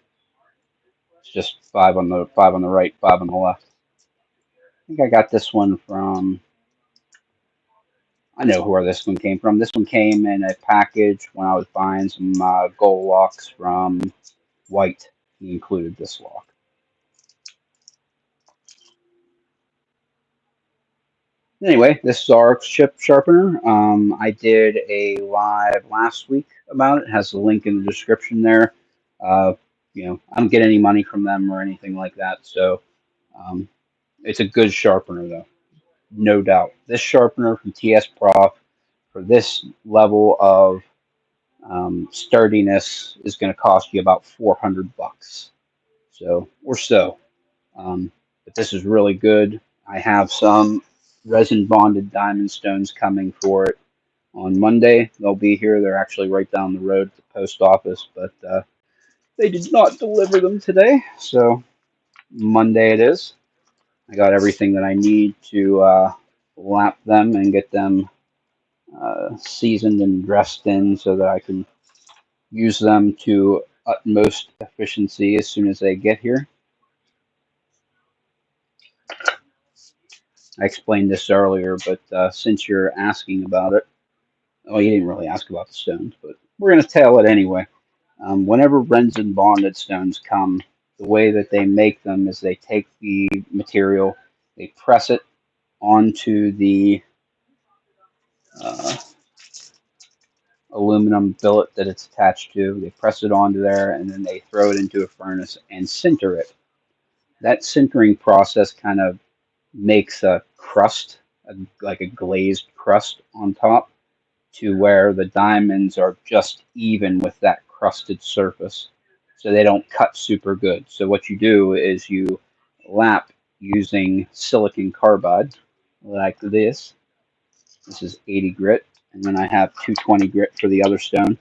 It's just five on the right, five on the left. I think I got this one from. I know where this one came from. This one came in a package when I was buying some gold locks from White. He included this lock. Anyway, this is our chip sharpener. I did a live last week about it. It has a link in the description there. Uh, I don't get any money from them or anything like that. So it's a good sharpener, though, no doubt. This sharpener from TS Prof for this level of sturdiness is going to cost you about $400. So or so. But this is really good. I have some resin bonded diamond stones coming for it on Monday. They'll be here. They're actually right down the road at the post office, but they did not deliver them today. So Monday it is. I got everything that I need to lap them and get them seasoned and dressed in so that I can use them to utmost efficiency as soon as they get here. I explained this earlier, but since you're asking about it, well, you didn't really ask about the stones, but we're going to tell it anyway. Whenever resin bonded stones come, the way that they make them is they take the material, they press it onto the uh, aluminum billet that it's attached to. They press it onto there, and then they throw it into a furnace and sinter it. That sintering process kind of makes a crust, like a glazed crust on top, to where the diamonds are just even with that crusted surface, so they don't cut super good. So what you do is you lap using silicon carbide like this. This is 80 grit, and then I have 220 grit for the other stone.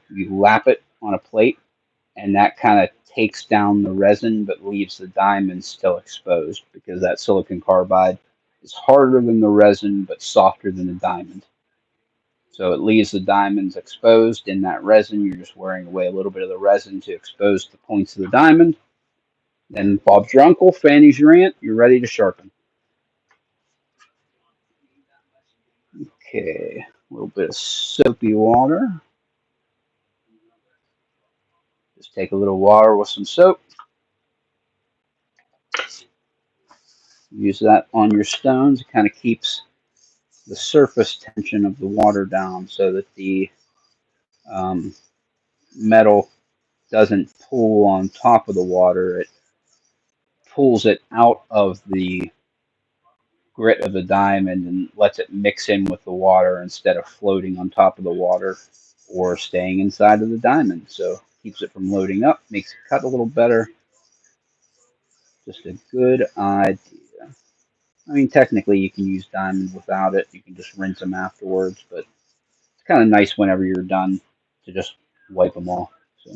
You lap it on a plate, and that kind of takes down the resin but leaves the diamond still exposed, because that silicon carbide is harder than the resin but softer than the diamond. So it leaves the diamonds exposed in that resin. You're just wearing away a little bit of the resin to expose the points of the diamond. Then Bob's your uncle, Fanny's your aunt, you're ready to sharpen. Okay, a little bit of soapy water. Just take a little water with some soap. Use that on your stones. It kind of keeps the surface tension of the water down so that the um, metal doesn't pull on top of the water. It pulls it out of the grit of the diamond and lets it mix in with the water instead of floating on top of the water or staying inside of the diamond. So keeps it from loading up, makes it cut a little better. Just a good idea. I mean, technically you can use diamond without it. You can just rinse them afterwards, but it's kind of nice whenever you're done to just wipe them off. So,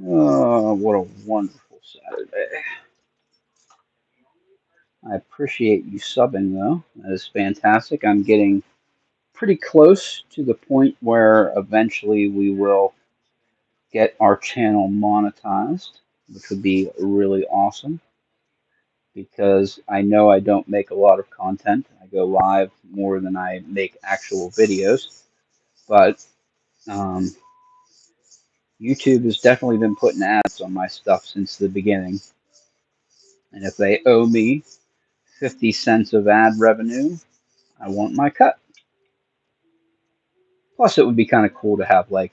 oh, what a wonderful Saturday. I appreciate you subbing, though. That is fantastic. I'm getting pretty close to the point where eventually we will get our channel monetized, which would be really awesome, because I know I don't make a lot of content. I go live more than I make actual videos, but um, YouTube has definitely been putting ads on my stuff since the beginning. And if they owe me 50 cents of ad revenue, I want my cut. Plus, it would be kind of cool to have like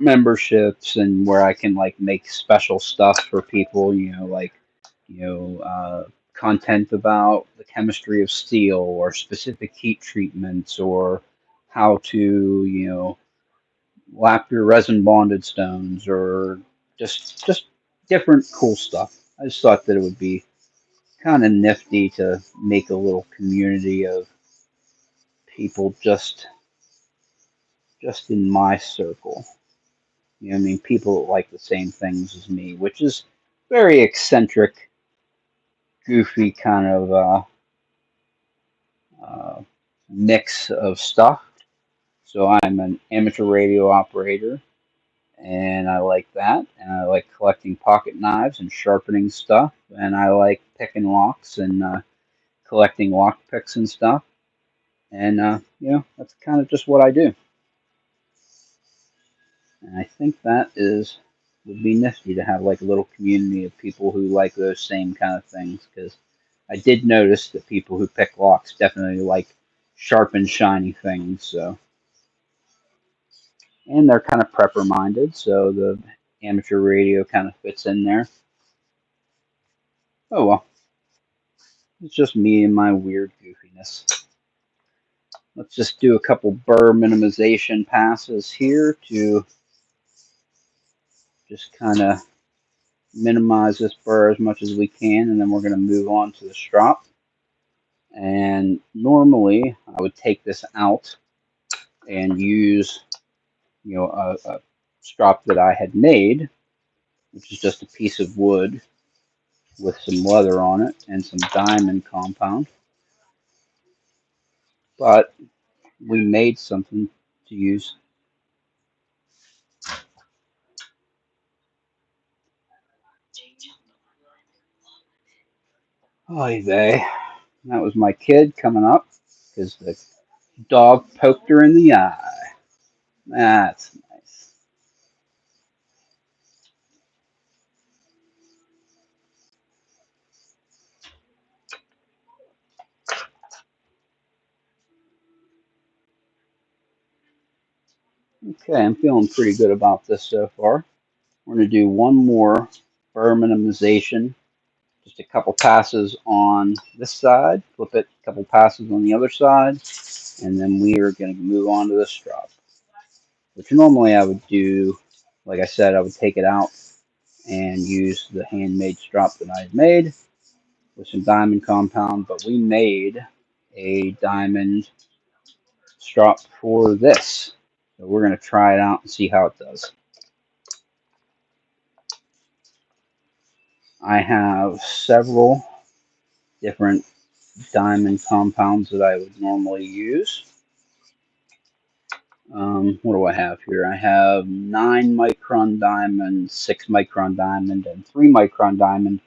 memberships and where I can like make special stuff for people, content about the chemistry of steel or specific heat treatments or how to, lap your resin bonded stones or just different cool stuff. I just thought that it would be kind of nifty to make a little community of people just in my circle. You know what I mean? People that like the same things as me, which is very eccentric, goofy kind of uh, mix of stuff. So I'm an amateur radio operator, and I like that. And I like collecting pocket knives and sharpening stuff. And I like picking locks and collecting lock picks and stuff. And, that's kind of just what I do. And I think that would be nifty to have like a little community of people who like those same kind of things. Because I did notice that people who pick locks definitely like sharp and shiny things. So, and they're kind of prepper minded, so the amateur radio kind of fits in there. Oh well, it's just me and my weird goofiness. Let's just do a couple burr minimization passes here to just kind of minimize this burr as much as we can, and then we're going to move on to the strop. And normally I would take this out and use, a strop that I had made, which is just a piece of wood with some leather on it and some diamond compound. But we made something to use. Oy vey. That was my kid coming up because the dog poked her in the eye. That's nice. Okay, I'm feeling pretty good about this so far. We're going to do one more burr minimization. Just a couple passes on this side, flip it, a couple passes on the other side, and then we are going to move on to the strop. Which normally I would do, like I said, I would take it out and use the handmade strop that I had made with some diamond compound, but we made a diamond strop for this. So we're going to try it out and see how it does. I have several different diamond compounds that I would normally use. What do I have here? I have 9 micron diamond, 6 micron diamond, and 3 micron diamond.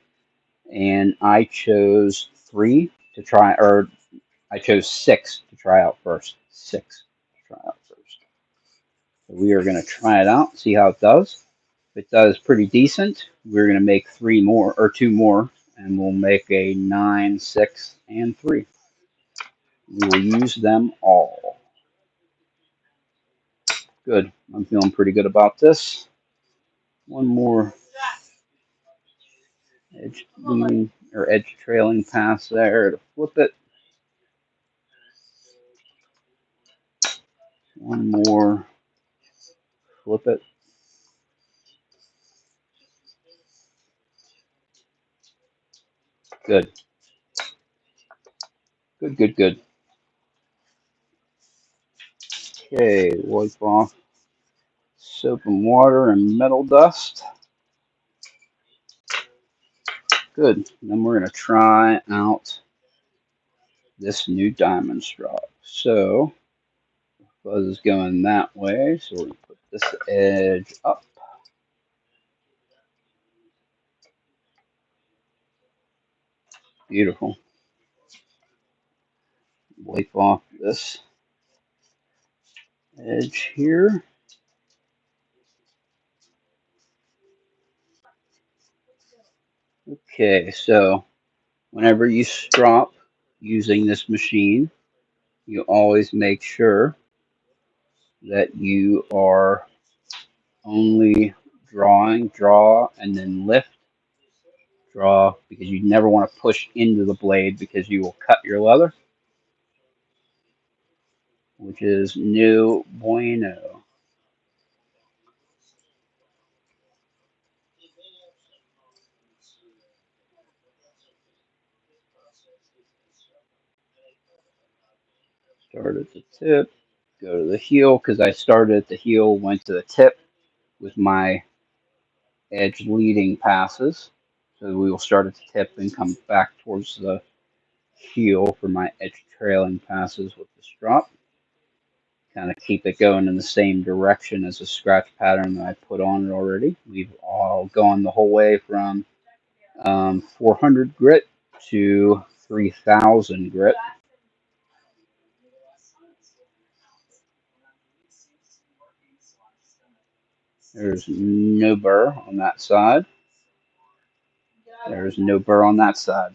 And I chose 3 to try, or I chose 6 to try out first. 6 to try out first. So we are going to try it out, see how it does. If it does pretty decent, we're going to make 3 more, or 2 more, and we'll make a 9, 6, and 3. We will use them all. Good. I'm feeling pretty good about this. One more edge leading or edge trailing pass there to flip it. One more, flip it. Good. Good, good, good. Okay, wipe off soap and water and metal dust. Good. And then we're going to try out this new diamond strop. So, buzz is going that way, so we put this edge up. Beautiful. Wipe off this edge here. Okay, so whenever you strop using this machine, you always make sure that you are only draw, and then lift, draw, because you never want to push into the blade because you will cut your leather, which is no bueno. Start at the tip, go to the heel, because I started at the heel, went to the tip with my edge leading passes. So we will start at the tip and come back towards the heel for my edge trailing passes with the strop. Kind of keep it going in the same direction as the scratch pattern that I put on it already. We've all gone the whole way from 400 grit to 3000 grit. There's no burr on that side. There's no burr on that side.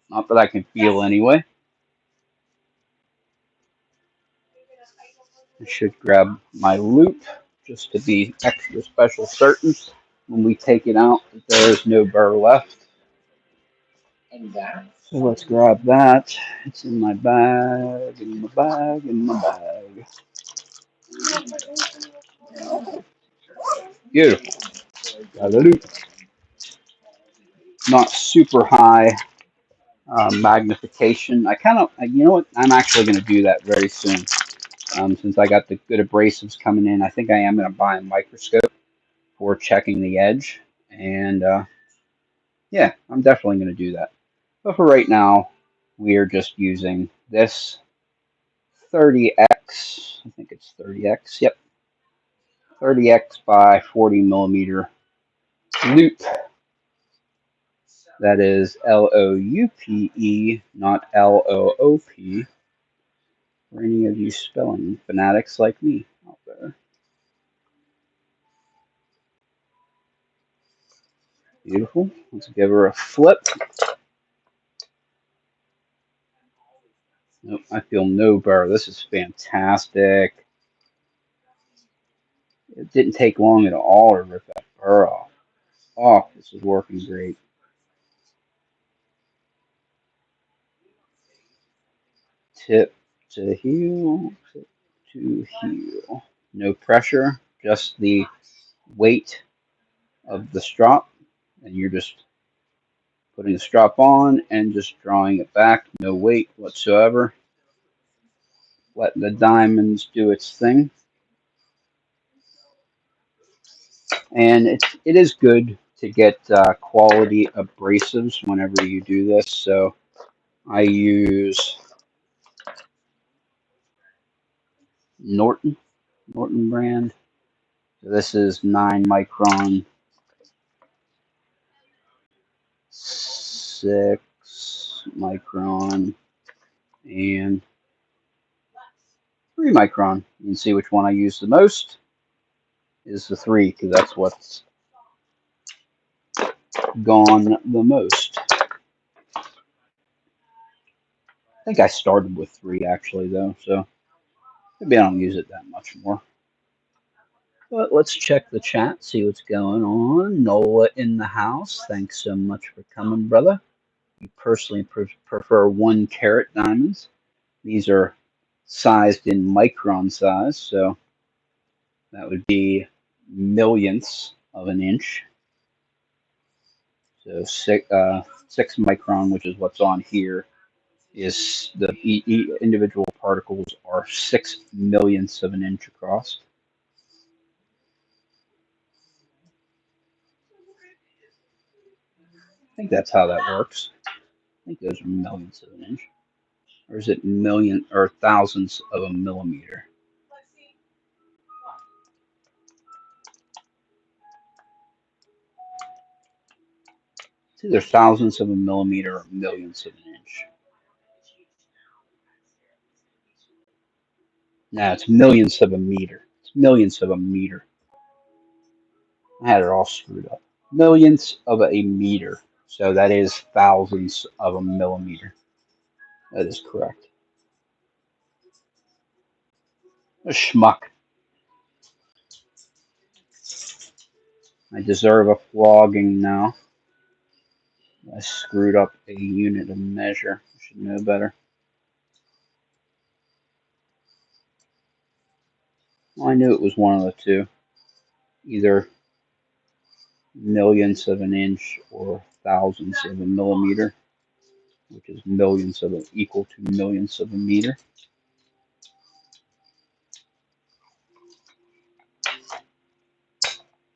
Not that I can feel anyway. I should grab my loop just to be extra special certain when we take it out that there is no burr left. So let's grab that. It's in my bag, in my bag, in my bag. Beautiful. Got a loop. Not super high magnification. You know what? I'm actually going to do that very soon. Since I got the good abrasives coming in, I think I am going to buy a microscope for checking the edge. And yeah, I'm definitely going to do that. But for right now, we are just using this 30x. I think it's 30x. Yep. 30x by 40 millimeter loop. That is Loupe, not Loop. For any of you spelling fanatics like me out there. Beautiful. Let's give her a flip. Nope, I feel no burr. This is fantastic. It didn't take long at all to rip that burr off. Oh, this is working great. Tip to heel, tip to heel. No pressure, just the weight of the strop, and you're just putting the strop on and just drawing it back. No weight whatsoever. let the diamonds do its thing. And it is good to get quality abrasives whenever you do this. So I use Norton brand. So this is 9 micron, 6 micron, and 3 micron. You can see which one I use the most is the 3 because that's what's gone the most. I think I started with 3 actually though, so maybe I don't use it that much more. But let's check the chat, see what's going on. Nola in the house. Thanks so much for coming, brother. You personally prefer 1 carat diamonds. These are sized in micron size, so that would be millionths of an inch. So 6 micron, which is what's on here, is the individual particles are 6 millionths of an inch across. I think that's how that works. I think those are millionths of an inch. Or is it million or thousandths of a millimeter? It's either thousandths of a millimeter or millionths of an inch. No, it's millionths of a meter. It's millionths of a meter. I had it all screwed up. Millionths of a meter. So that is thousandths of a millimeter. That is correct. A schmuck. I deserve a flogging now. I screwed up a unit of measure. I should know better. Well, I knew it was one of the two. Either millionths of an inch or thousandths of a millimeter, which is millionths of equal to millionths of a meter.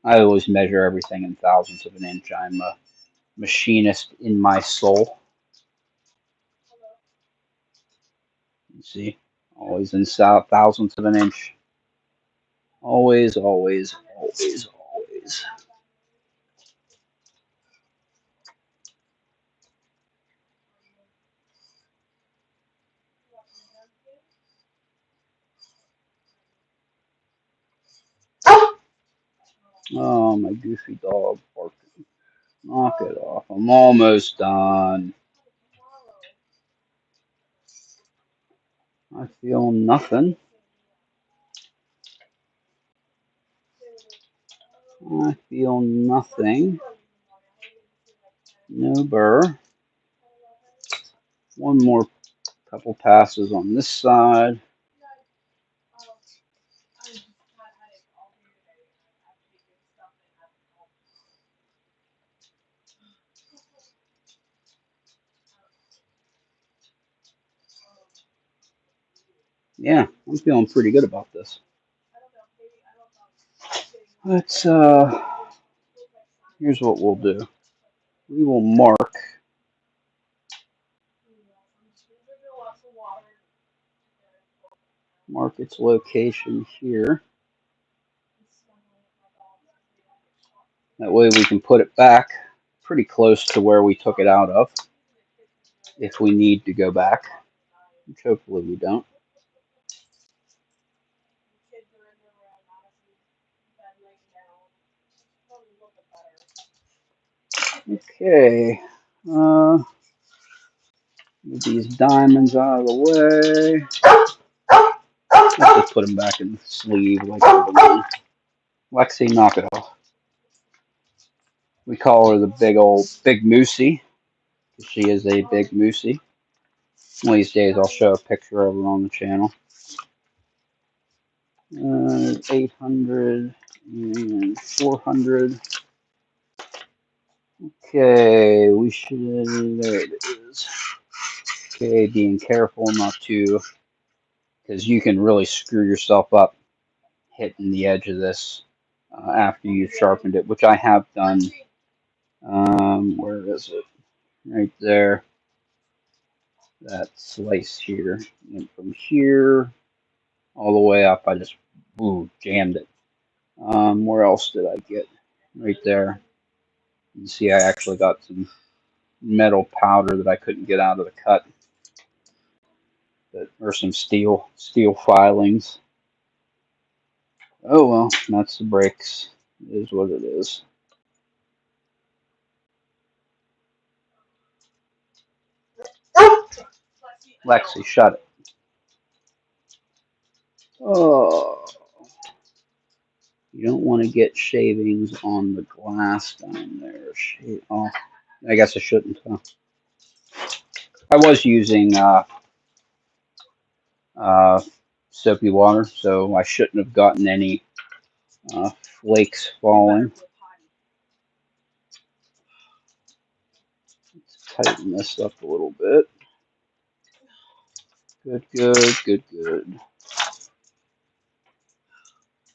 I always measure everything in thousandths of an inch. I'm a machinist in my soul. You see, always in thousandths of an inch. Always, always, always, always. Oh, my goofy dog barking. Knock it off. I'm almost done. I feel nothing. I feel nothing. No burr. One more couple passes on this side. Yeah, I'm feeling pretty good about this. Let's, here's what we'll do. We will mark its location here. That way we can put it back pretty close to where we took it out of if we need to go back, which hopefully we don't. Okay, move these diamonds out of the way. Let's just put them back in the sleeve like everyone. Lexi, knock it off. We call her the big moosey. She is a big moosey. One of these days I'll show a picture of her on the channel. 800 and 400. Okay, we should, there it is. Okay, being careful not to, because you can really screw yourself up hitting the edge of this after you've sharpened it, which I have done. Where is it? Right there. That slice here. And from here all the way up, I just jammed it. Where else did I get? Right there. You see I actually got some metal powder that I couldn't get out of the cut. Or some steel filings. Oh well, that's the breaks. It is what it is. Lexi, shut it. Oh, you don't want to get shavings on the glass down there. Oh, I guess I shouldn't. Huh? I was using uh, soapy water, so I shouldn't have gotten any flakes falling. Let's tighten this up a little bit. Good, good, good, good.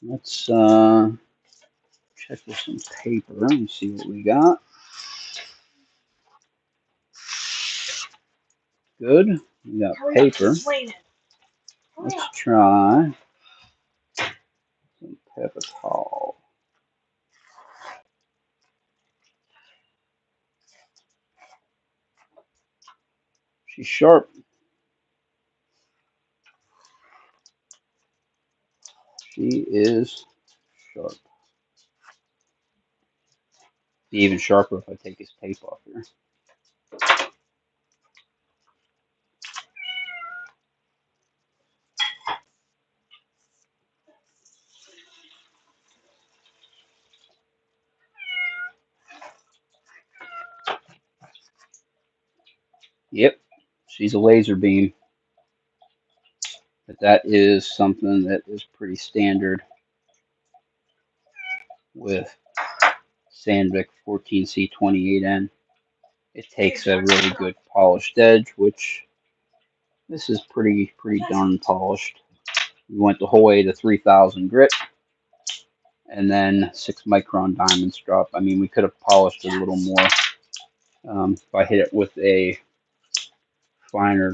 Let's check with some paper and see what we got. Good. We got paper. Let's try some pepper towel. She's sharp. She is sharp. Be even sharper if I take his tape off here. Yep, she's a laser beam. But that is something that is pretty standard with Sandvik 14C28N. It takes a really good polished edge, which this is pretty darn polished. We went the whole way to 3000 grit and then 6 micron diamond strop. I mean, we could have polished it a little more if I hit it with a finer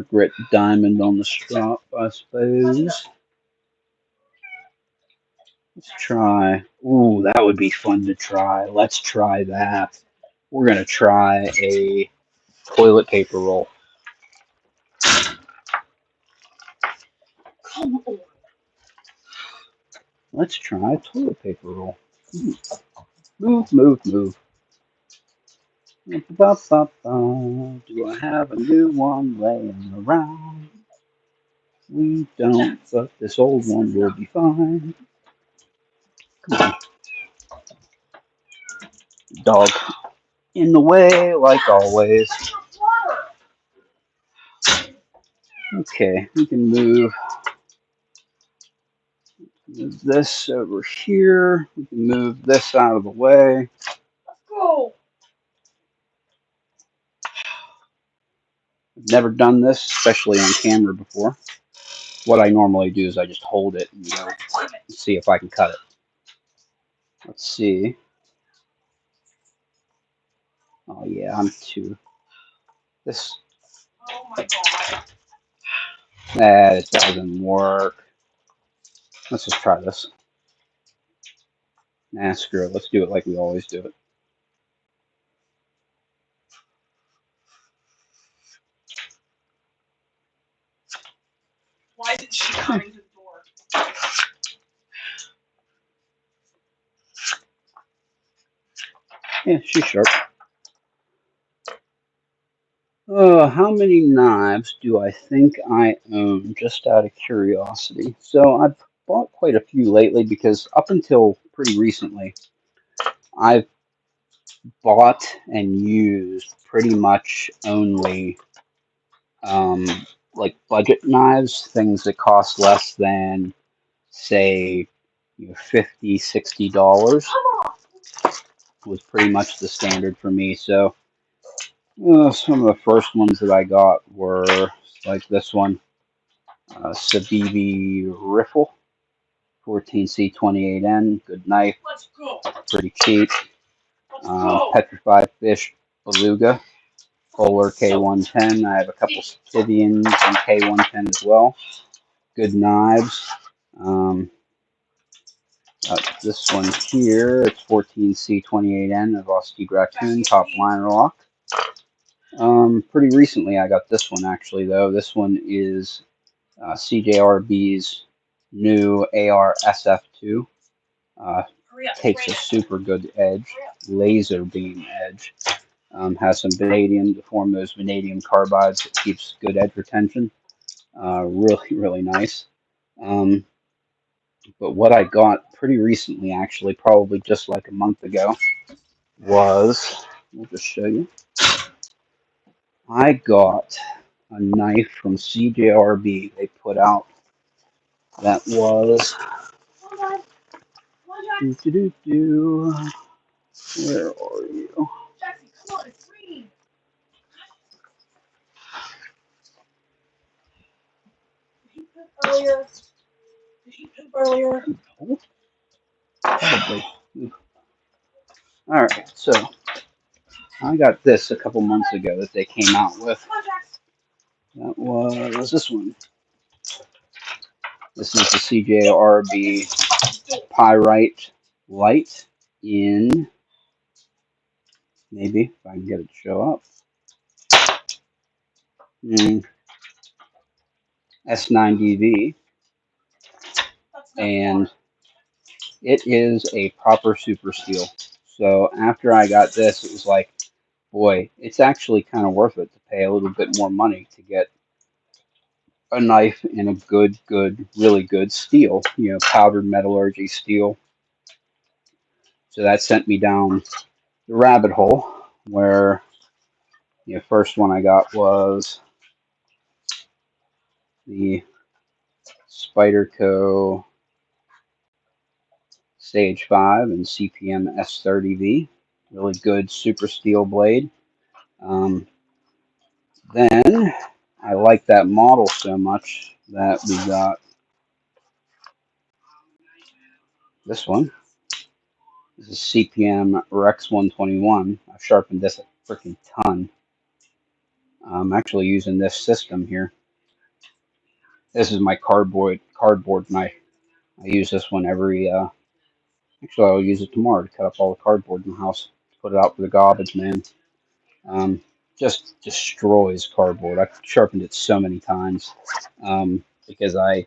grit diamond on the strop, I suppose. Let's try. Ooh, that would be fun to try. Let's try that. We're going to try a toilet paper roll. Let's try a toilet paper roll. Move, move, move. Do I have a new one laying around? We don't, but this old one will be fine. Come on. Dog in the way, like always. Okay, we can move this over here. We can move this out of the way. I've never done this, especially on camera before. What I normally do is I just hold it and go see if I can cut it. Let's see. Oh yeah, I'm too. This. Oh my god. It doesn't work. Let's just try this. Nah, screw it. Let's do it like we always do it. Why did she come into the door? Yeah, she's sharp. How many knives do I think I own, just out of curiosity? So I've bought quite a few lately because up until pretty recently, I've bought and used pretty much only like budget knives, things that cost less than, say, $50, $60 was pretty much the standard for me. So some of the first ones that I got were like this one, Sabibi Riffle, 14C28N, good knife, pretty cheap. Petrified Fish Beluga, Polar K110. I have a couple Stivians and K110 as well. Good knives. This one here, it's 14C28N of Sharpening Raccoon, top liner lock. Pretty recently I got this one actually though. This one is CJRB's new AR-SF2. Takes a super good edge, laser beam edge. Has some vanadium to form those vanadium carbides that keeps good edge retention. Really, really nice. But what I got pretty recently, actually, probably just like a month ago, was, I'll just show you. I got a knife from CJRB they put out that was, where are you? Earlier. Probably. All right, so I got this a couple months ago that they came out with. That was this one. This is the CJRB Pyrite Light in, maybe if I can get it to show up, S9DV, and it is a proper super steel. So after I got this, it was like, boy, it's actually kind of worth it to pay a little bit more money to get a knife in a good, really good steel, powdered metallurgy steel. So that sent me down the rabbit hole where the first one I got was the Spyderco Stage 5 and CPM S30V. Really good super steel blade. Then I like that model so much that we got this one. This is CPM Rex 121. I've sharpened this a freaking ton. I'm actually using this system here. This is my cardboard knife. I use this one every, actually I'll use it tomorrow to cut up all the cardboard in the house, put it out for the garbage man. Just destroys cardboard. I've sharpened it so many times because I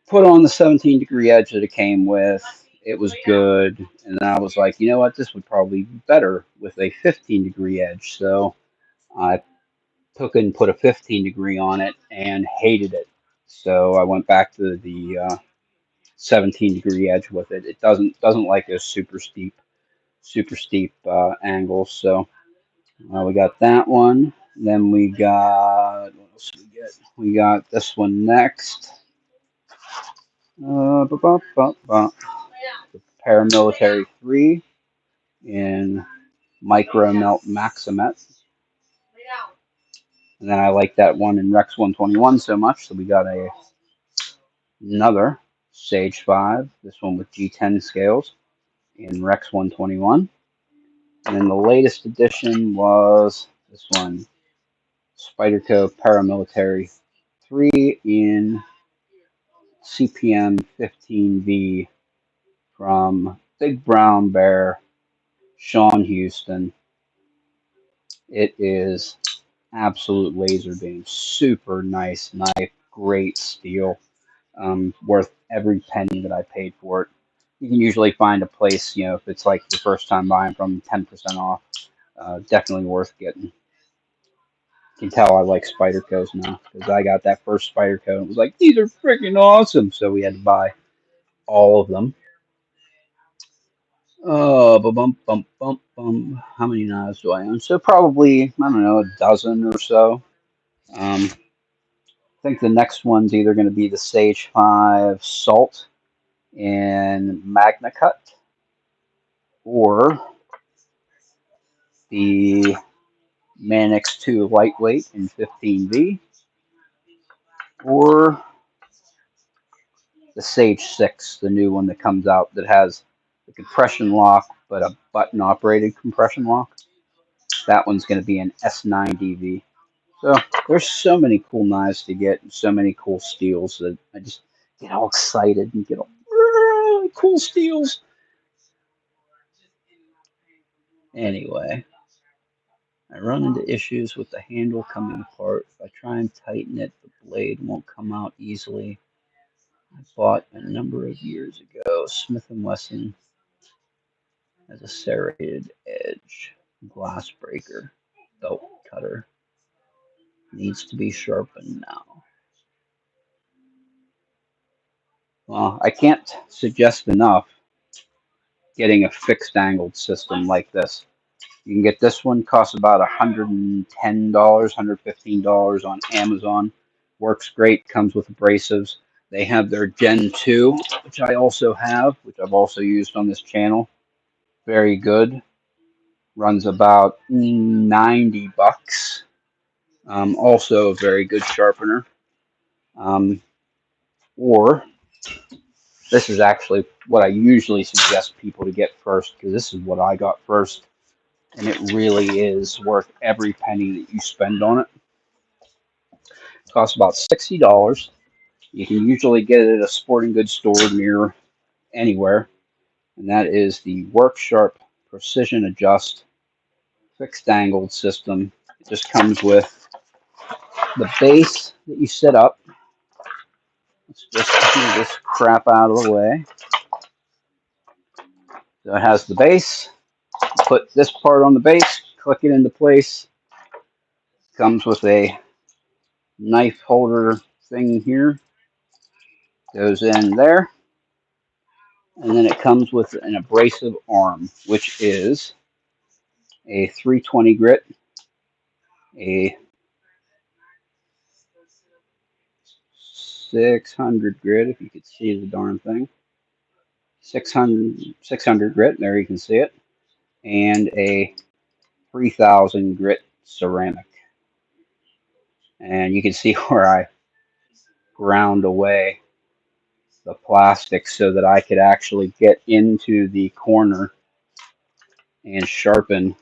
put on the 17-degree edge that it came with. It was good, and then I was like, you know what, this would probably be better with a 15-degree edge. So I took and put a 15-degree on it and hated it. So I went back to the 17-degree edge with it. It doesn't like those super steep angles. So we got that one. Then we got, what else did we get? We got this one next. The Paramilitary 3 in Micro Melt Maximet. And then I like that one in Rex 121 so much, so we got another Sage 5, this one with G10 scales in Rex 121. And then the latest edition was this one, Spyderco Paramilitary 3 in CPM 15V from Big Brown Bear, Sean Houston. It is absolute laser beam, super nice knife, great steel, worth every penny that I paid for it. You can usually find a place, if it's like your first time buying from 10% off, definitely worth getting. You can tell I like Spydercos now because I got that first Spyderco and it was like, these are freaking awesome. So we had to buy all of them. Oh, How many knives do I own? So probably, I don't know, a dozen or so. I think the next one's either going to be the Sage 5 Salt in Magna Cut or the Manix 2 Lightweight in 15V. or the Sage 6, the new one that comes out that has the compression lock, but a button operated compression lock. That one's going to be an S9DV. So there's so many cool knives to get, and so many cool steels that I just get all excited and get all cool steels. Anyway, I run into issues with the handle coming apart. If I try and tighten it, the blade won't come out easily. I bought a number of years ago Smith & Wesson as a serrated edge glass breaker belt cutter. Needs to be sharpened now. Well, I can't suggest enough getting a fixed angled system like this. You can get this one, costs about $110, $115 on Amazon. Works great, comes with abrasives. They have their Gen 2, which I also have, which I've also used on this channel. Very good. Runs about 90 bucks. Also a very good sharpener. Or this is actually what I usually suggest people to get first, because this is what I got first, and it really is worth every penny that you spend on it. It costs about $60. You can usually get it at a sporting goods store near anywhere, and that is the Work Sharp Precision Adjust Fixed Angled System. It just comes with the base that you set up. Let's just move this crap out of the way. So it has the base. Put this part on the base, click it into place. Comes with a knife holder thing here. Goes in there. And then it comes with an abrasive arm, which is a 320 grit, a 600 grit, if you could see the darn thing. 600 grit, there you can see it. And a 3000 grit ceramic. And you can see where I ground away the plastic so that I could actually get into the corner and sharpen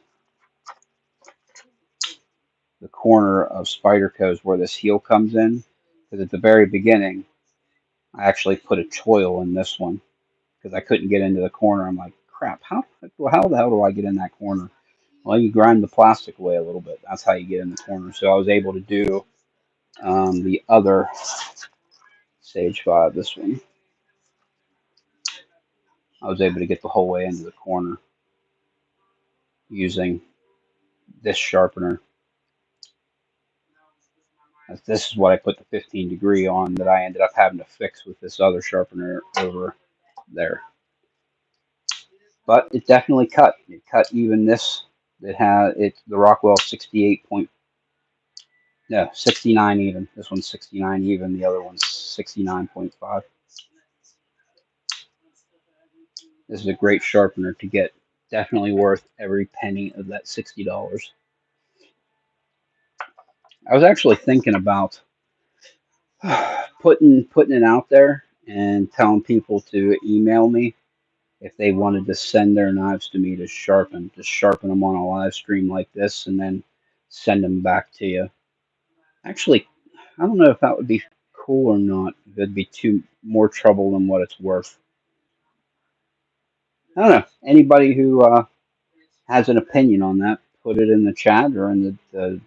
the corner of Spyderco's where this heel comes in. Because at the very beginning, I actually put a choil in this one because I couldn't get into the corner. I'm like, crap, how the hell do I get in that corner? Well, you grind the plastic away a little bit. That's how you get in the corner. So I was able to do the other Sage 5, this one. I was able to get the whole way into the corner using this sharpener. This is what I put the 15 degree on that I ended up having to fix with this other sharpener over there. But it definitely cut. It cut even this. It had the Rockwell 69 even. This one's 69 even. The other one's 69.5. This is a great sharpener to get. Definitely worth every penny of that $60. I was actually thinking about putting it out there and telling people to email me if they wanted to send their knives to me to sharpen. Just sharpen them on a live stream like this and then send them back to you. Actually, I don't know if that would be cool or not. If it'd be more trouble than what it's worth. I don't know. Anybody who has an opinion on that, put it in the chat or in the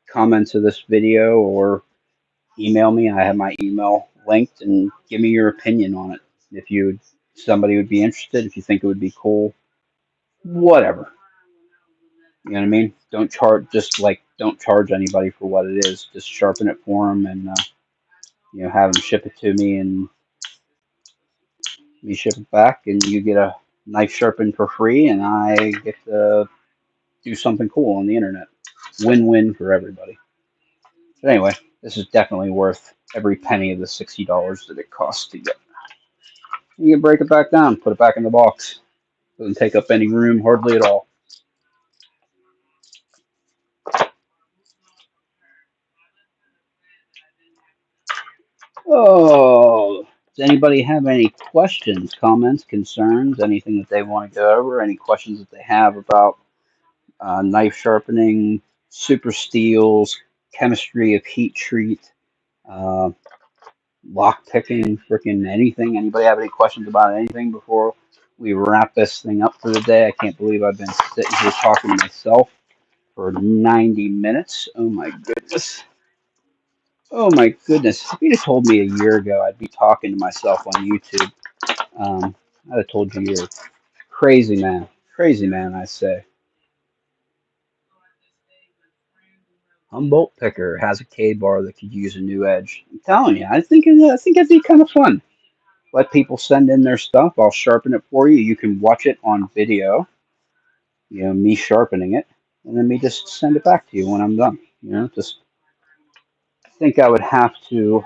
comments of this video, or email me. I have my email linked, and give me your opinion on it. If somebody would be interested, if you think it would be cool, whatever. You know what I mean? Don't charge anybody for what it is. Just sharpen it for them and have them ship it to me, and me ship it back, and you get a knife sharpened for free, and I get to do something cool on the internet. Win-win for everybody. But anyway, this is definitely worth every penny of the $60 that it costs to get. You can break it back down, put it back in the box. Doesn't take up any room, hardly at all. Oh, does anybody have any questions, comments, concerns, anything that they want to go over? Any questions that they have about knife sharpening, super steels, chemistry of heat treat, uh, lock picking, freaking anything? Anybody have any questions about anything before we wrap this thing up for the day? I can't believe I've been sitting here talking to myself for 90 minutes. Oh my goodness. Oh my goodness. If you just told me a year ago I'd be talking to myself on YouTube, I'd have told you you're crazy man. Crazy man, I say. Humboldt Picker has a K bar that could use a new edge. I'm telling you, I think it'd be kind of fun. Let people send in their stuff. I'll sharpen it for you. You can watch it on video, me sharpening it, and then me just send it back to you when I'm done. Just think I would have to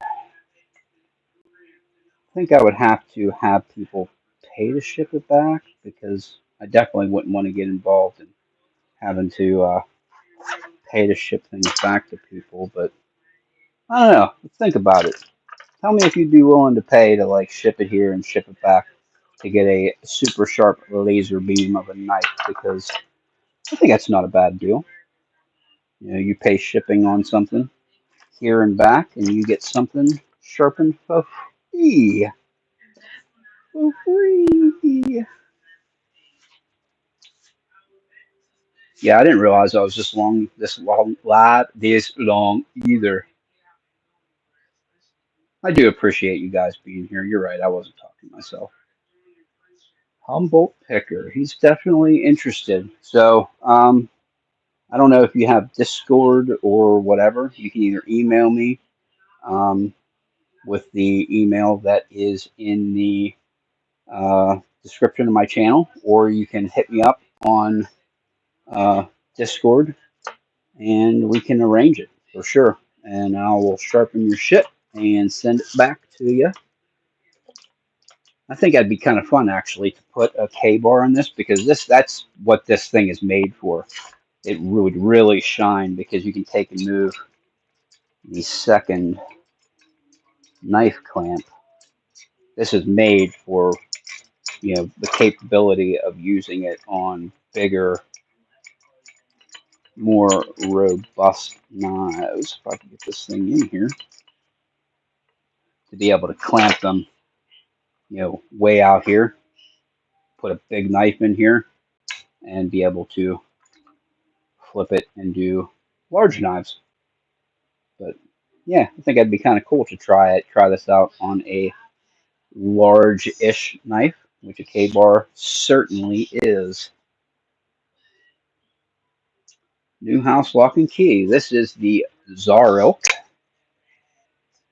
have people pay to ship it back because I definitely wouldn't want to get involved in having to pay to ship things back to people. But I don't know. Think about it. Tell me if you'd be willing to pay to like ship it here and ship it back to get a super sharp laser beam of a knife because I think that's not a bad deal. You pay shipping on something here and back, and you get something sharpened for free. For free. Yeah, I didn't realize I was this long either. I do appreciate you guys being here. You're right, I wasn't talking to myself. Humboldt Picker, he's definitely interested. So, I don't know if you have Discord or whatever. You can either email me um, with the email that is in the description of my channel, or you can hit me up on uh, Discord and we can arrange it for sure. And I will sharpen your shit and send it back to you. I think that'd be kind of fun actually to put a K bar on this because that's what this thing is made for. It would really shine because you can take and move the second knife clamp. This is made for the capability of using it on bigger, more robust knives. If I can get this thing in here to be able to clamp them, way out here, put a big knife in here, and be able to flip it and do large knives. But yeah, I think it'd be kind of cool to try this out on a large-ish knife, which a K-bar certainly is. New house lock and key. This is the Czar Ilk. I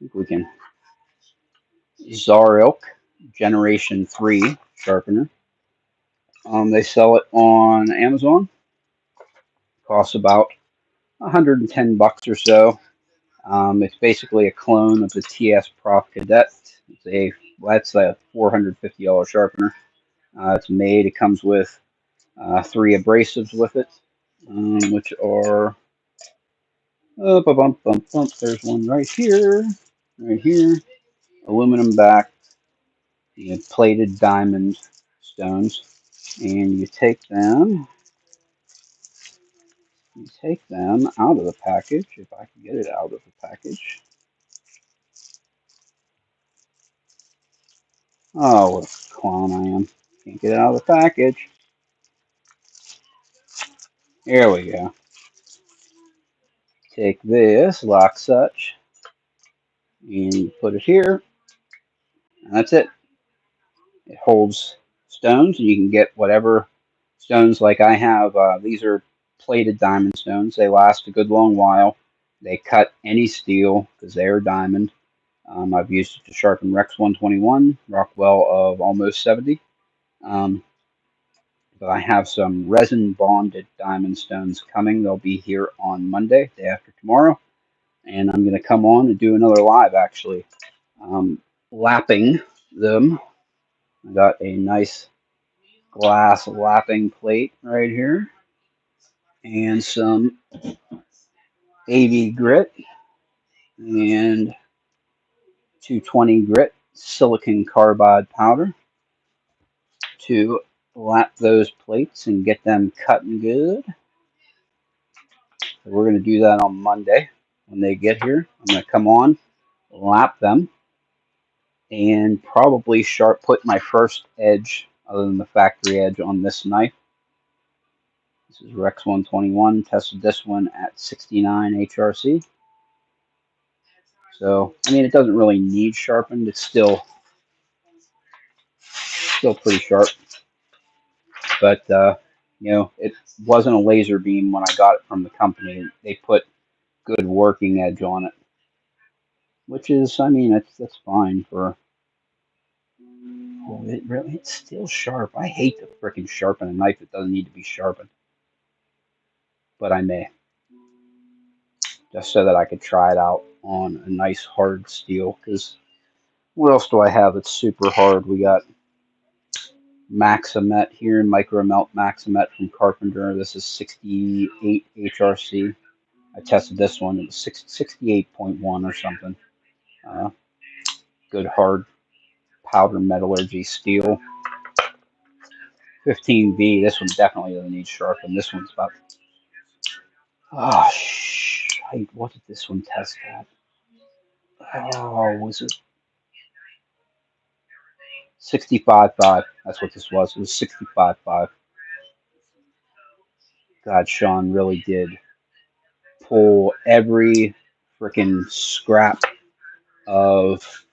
think we can Czar Ilk Generation 3 sharpener. They sell it on Amazon. Costs about 110 bucks or so. It's basically a clone of the TS Prof Cadet. That's a $450 sharpener. It's made. It comes with 3 abrasives with it, which are bump, bump, bump. There's one right here. Aluminum back, plated diamond stones, and you take them out of the package. If I can get it out of the package. Oh, what a clown I am! Can't get it out of the package. Here we go. Take this lock such and put it here, and that's it. It holds stones, and you can get whatever stones like I have. These are plated diamond stones. They last a good long while. They cut any steel because they are diamond. I've used it to sharpen Rex 121, Rockwell of almost 70. Um, but I have some resin bonded diamond stones coming. They'll be here on Monday, day after tomorrow. And I'm going to come on and do another live actually, lapping them. I got a nice glass lapping plate right here and some AV grit and 220 grit silicon carbide powder to lap those plates and get them cutting good. So we're going to do that on Monday when they get here. I'm going to come on, lap them, and probably put my first edge, other than the factory edge, on this knife. This is Rex 121. Tested this one at 69 HRC. So, I mean, it doesn't really need sharpened. It's still pretty sharp. But, it wasn't a laser beam when I got it from the company. They put good working edge on it, which is, I mean, that's fine for. Well, it's still sharp. I hate to freaking sharpen a knife that doesn't need to be sharpened, but I may, just so that I could try it out on a nice hard steel. Because what else do I have that's super hard? We got Maximet here, Micro Melt Maximet from Carpenter. This is 68 HRC. I tested this one. It was 68.1 or something. Good hard powder metallurgy steel. 15V. This one definitely doesn't need sharpen. This one's about. Oh, what did this one test at? Oh, was it 65.5? That's what this was. It was 65.5. God, Sean really did pull every freaking scrap of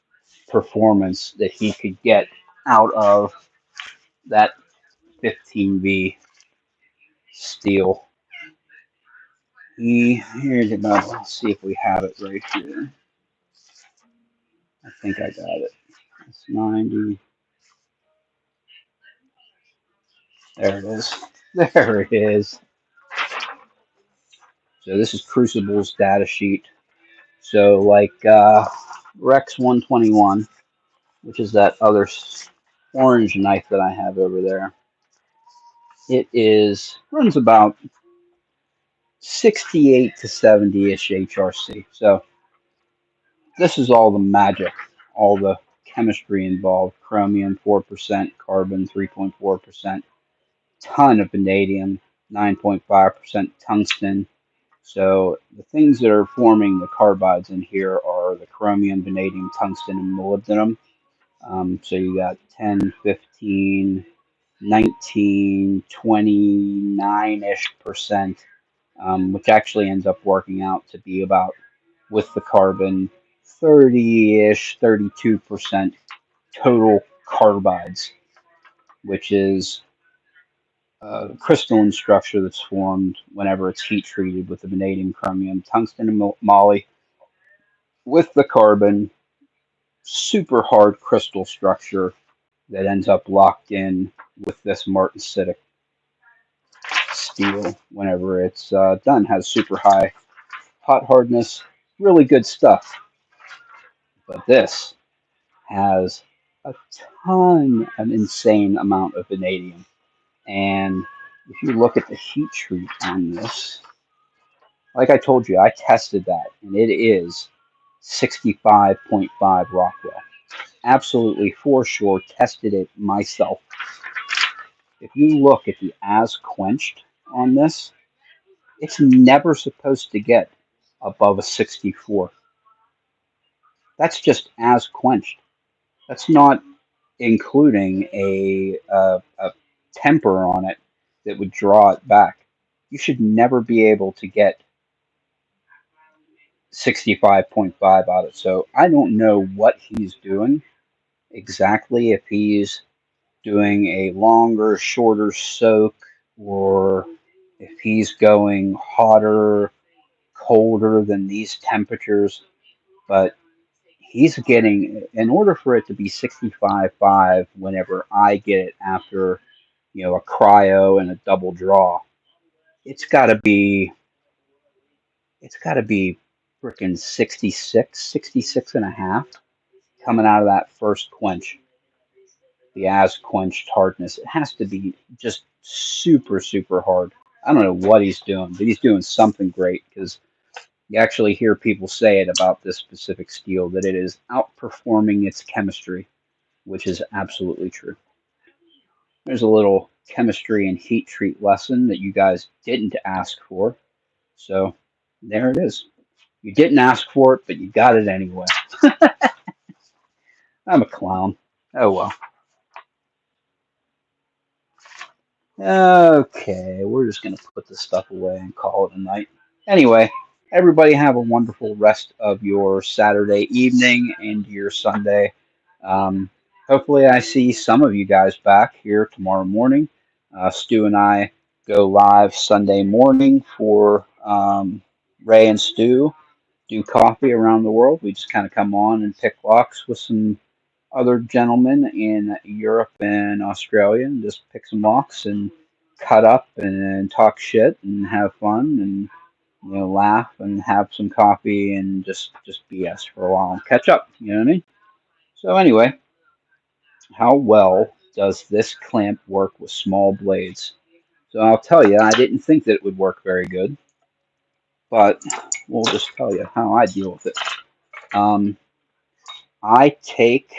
performance that he could get out of that 15V steel. Here's about. Let's see if we have it right here. I think I got it. It's 90. There it is. There it is. So this is Crucible's data sheet. So like Rex 121, which is that other orange knife that I have over there, it runs about 68 to 70-ish HRC. So this is all the magic, all the chemistry involved. Chromium 4%, carbon 3.4%, ton of vanadium 9.5%, tungsten. So the things that are forming the carbides in here are the chromium, vanadium, tungsten, and molybdenum. So you got 10, 15, 19, 29-ish percent, which actually ends up working out to be about, with the carbon, 30-ish, 32% total carbides, which is crystalline structure that's formed whenever it's heat treated with the vanadium, chromium, tungsten, and moly with the carbon. Super hard crystal structure that ends up locked in with this martensitic steel whenever it's done. Has super high hot hardness, really good stuff. But this has a an insane amount of vanadium. And if you look at the heat treat on this, like I told you, I tested that, and it is 65.5 Rockwell. Absolutely, for sure, tested it myself. If you look at the as quenched on this, it's never supposed to get above a 64. That's just as quenched. That's not including a temper on it that would draw it back. You should never be able to get 65.5 out of it. So I don't know what he's doing exactly, if he's doing a longer, shorter soak, or if he's going hotter, colder than these temperatures. But he's getting, in order for it to be 65.5 whenever I get it after, a cryo and a double draw, it's got to be freaking 66, 66 and a half coming out of that first quench. The as quenched hardness, it has to be just super, super hard. I don't know what he's doing, but he's doing something great, because You actually hear people say it about this specific steel that it is outperforming its chemistry, which is absolutely true. There's a little chemistry and heat treat lesson that you guys didn't ask for. So there it is. You didn't ask for it, but you got it anyway. I'm a clown. Oh well. Okay, we're just going to put this stuff away and call it a night. Anyway, everybody have a wonderful rest of your Saturday evening and your Sunday. Um, Hopefully, I see some of you guys back here tomorrow morning. Stu and I go live Sunday morning for Ray and Stu do coffee around the world. We just kind of come on and pick locks with some other gentlemen in Europe and Australia and just pick some locks and cut up and talk shit and have fun and laugh and have some coffee and just BS for a while and catch up. You know what I mean? So anyway, how well does this clamp work with small blades? So I'll tell you, I didn't think that it would work very good, but we'll just tell you how I deal with it. Um, I take,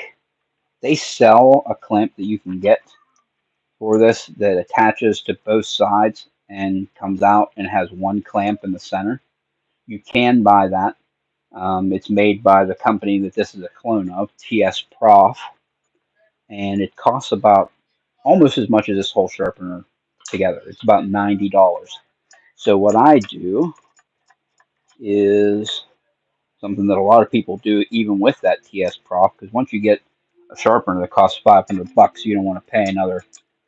they sell a clamp that you can get for this that attaches to both sides and comes out and has one clamp in the center. You can buy that. It's made by the company that this is a clone of, TS Prof, and it costs about almost as much as this whole sharpener together. It's about $90. So what I do is something that a lot of people do even with that TS Prof, because once you get a sharpener that costs $500, you don't want to pay another,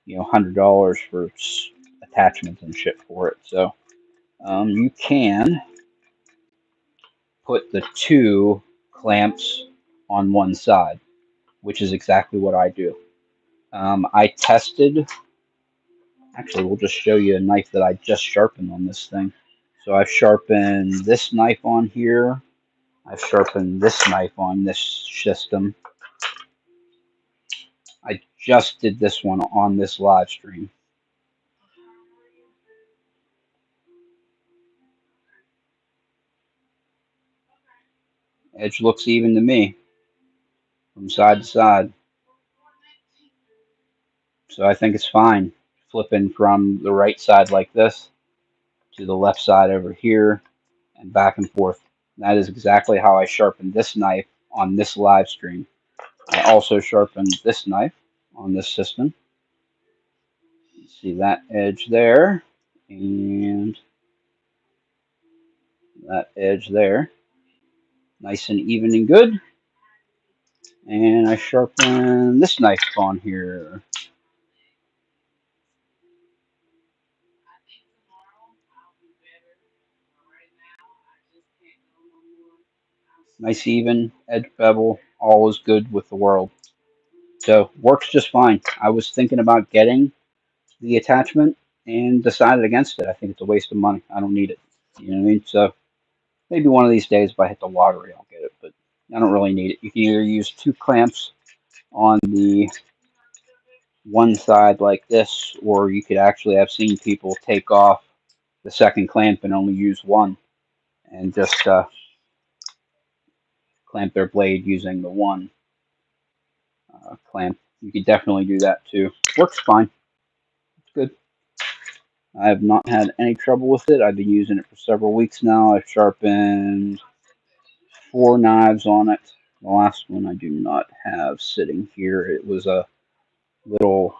$100 for attachments and shit for it. So you can put the two clamps on one side, which is exactly what I do. I tested, actually, we'll just show you a knife that I just sharpened on this thing. So I've sharpened this knife on here. I've sharpened this knife on this system. I just did this one on this live stream. Edge looks even to me from side to side. So I think it's fine. Flipping from the right side like this to the left side over here and back and forth. That is exactly how I sharpened this knife on this live stream. I also sharpened this knife on this system. See that edge there and that edge there. Nice and even and good. And I sharpen this knife on here. Nice even, edge bevel, all is good with the world. So works just fine. I was thinking about getting the attachment and decided against it. I think it's a waste of money. I don't need it. You know what I mean? So maybe one of these days if I hit the lottery I'll get it, but I don't really need it. You can either use two clamps on the one side like this, or you could actually, I've seen people take off the second clamp and only use one and just clamp their blade using the one clamp. You could definitely do that too. Works fine. It's good. I have not had any trouble with it. I've been using it for several weeks now. I've sharpened 4 knives on it. The last one I do not have sitting here. It was a little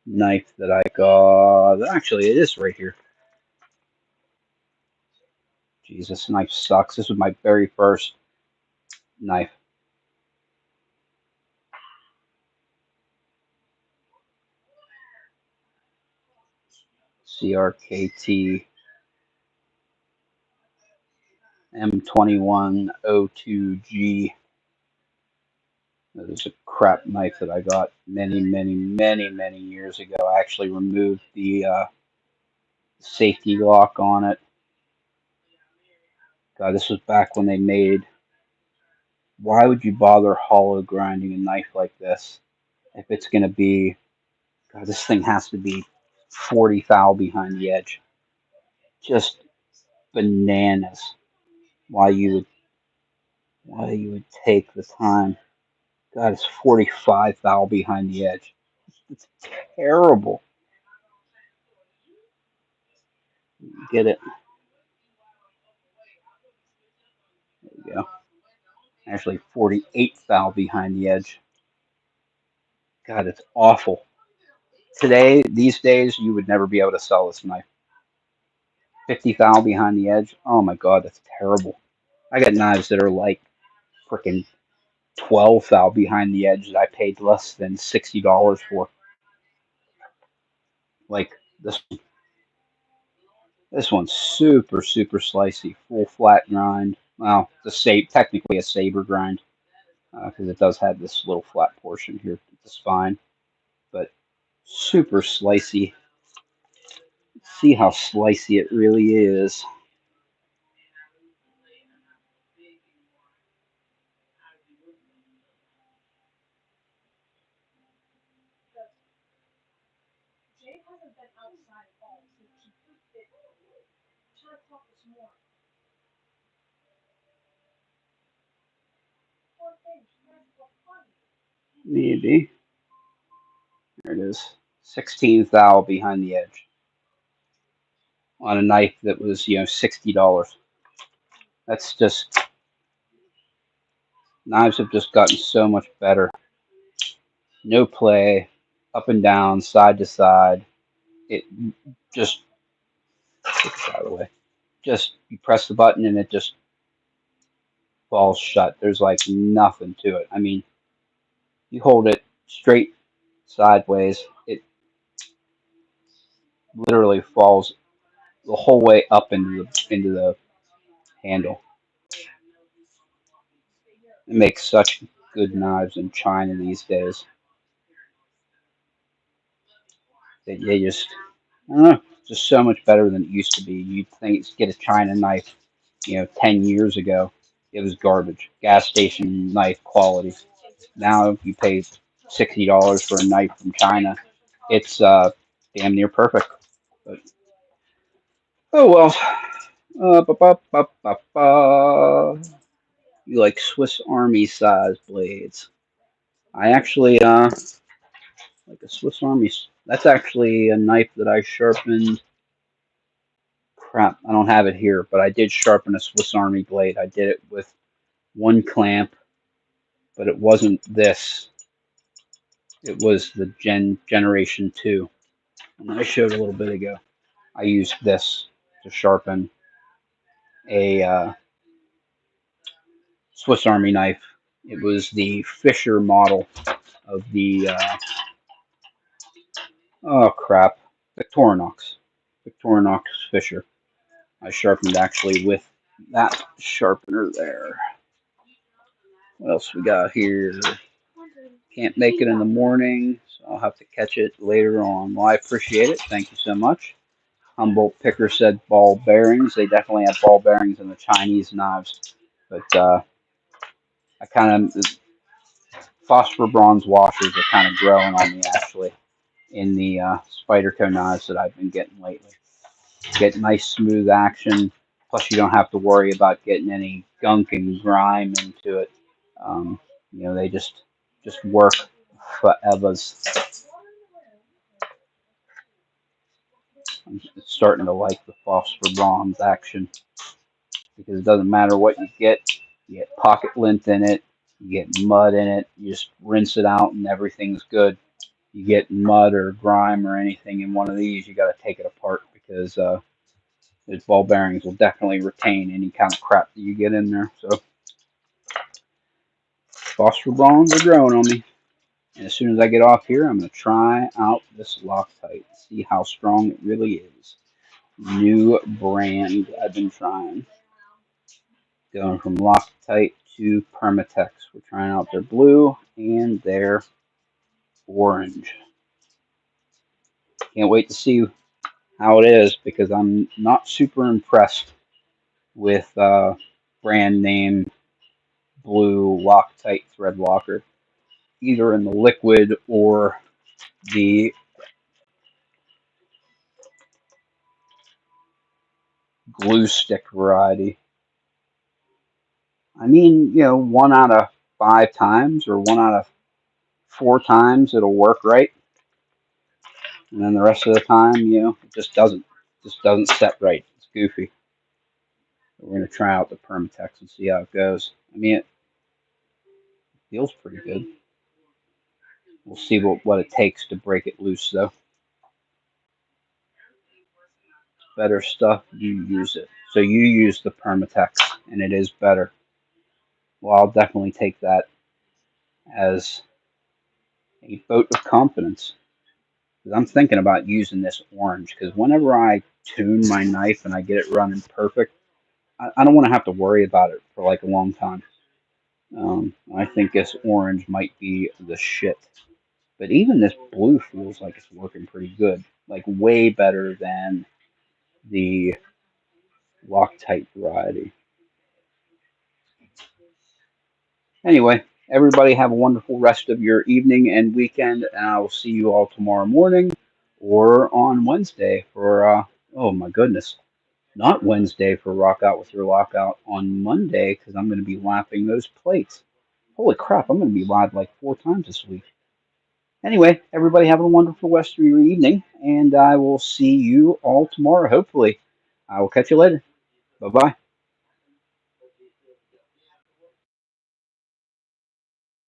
knife that I got. Actually, it is right here. Jesus, knife sucks. This was my very first knife. CRKT M2102G. That is a crap knife that I got many, many, many, many years ago. I actually removed the safety lock on it. God, this was back when they made. Why would you bother hollow grinding a knife like this if it's going to be. God, this thing has to be 40 thou behind the edge. Just bananas why you would take the time. God, it's 45 thou behind the edge. It's terrible. Get it? There you go. Actually, 48 thou behind the edge. God, it's awful. Today, these days, you would never be able to sell this knife. 50 thou behind the edge. Oh my God, that's terrible. I got knives that are like freaking 12 thou behind the edge that I paid less than $60 for. Like this this one's super slicey, full flat grind. Well, technically a saber grind because it does have this little flat portion here at the spine, but super slicey. See how slicey it really is. Maybe. There it is. 16 thou behind the edge on a knife that was, $60. That's just, knives have just gotten so much better. No play, up and down, side to side. It just, get this out of the way. Just, you press the button and it just falls shut. There's like nothing to it. I mean, you hold it straight sideways, it literally falls the whole way up into the handle. It makes such good knives in China these days. They just, I don't know, just so much better than it used to be. You'd think get a China knife, 10 years ago, it was garbage. Gas station knife quality. Now if you pay $60 for a knife from China, it's damn near perfect. But oh well. Ba, ba, ba, ba, ba. You like Swiss Army size blades? I actually like a Swiss Army. That's actually a knife that I sharpened. Crap, I don't have it here, but I did sharpen a Swiss Army blade. I did it with one clamp, but it wasn't this. It was the Generation 2. And I showed a little bit ago. I used this to sharpen a Swiss Army knife. It was the Fisher model of the, oh crap, Victorinox. Victorinox Fisher. I sharpened actually with that sharpener there. What else we got here? Can't make it in the morning, so I'll have to catch it later on. Well, I appreciate it. Thank you so much. Humboldt Picker said ball bearings. They definitely have ball bearings in the Chinese knives. But I kind of, phosphor bronze washers are kind of growing on me actually in the Spyderco knives that I've been getting lately. Get nice smooth action. Plus you don't have to worry about getting any gunk and grime into it. Um, they just work forevers. I'm starting to like the phosphor bronze action because it doesn't matter what you get pocket lint in it, you get mud in it, you just rinse it out and everything's good. You get mud or grime or anything in one of these, you got to take it apart because those ball bearings will definitely retain any kind of crap that you get in there. So phosphor bronze are growing on me. And as soon as I get off here, I'm going to try out this Loctite, see how strong it really is. New brand I've been trying. Going from Loctite to Permatex. We're trying out their blue and their orange. Can't wait to see how it is because I'm not super impressed with brand name blue Loctite thread locker, either in the liquid or the glue stick variety. I mean, 1 out of 5 times or 1 out of 4 times it'll work right, and then the rest of the time, it just doesn't set right. It's goofy. We're gonna try out the Permatex and see how it goes. I mean, it feels pretty good. We'll see what it takes to break it loose, though. Better stuff, you use it. So you use the Permatex, and it is better. Well, I'll definitely take that as a vote of confidence. Because I'm thinking about using this orange, because whenever I tune my knife and I get it running perfect, I don't want to have to worry about it for like a long time. I think this orange might be the shit. But even this blue feels like it's working pretty good. Like way better than the Loctite variety. Anyway, everybody have a wonderful rest of your evening and weekend, and I will see you all tomorrow morning or on Wednesday for, oh my goodness, not Wednesday for Rock Out with Your Lockout, on Monday because I'm going to be lapping those plates. Holy crap, I'm going to be live like 4 times this week. Anyway, everybody have a wonderful rest of your evening, and I will see you all tomorrow, hopefully. I will catch you later. Bye-bye.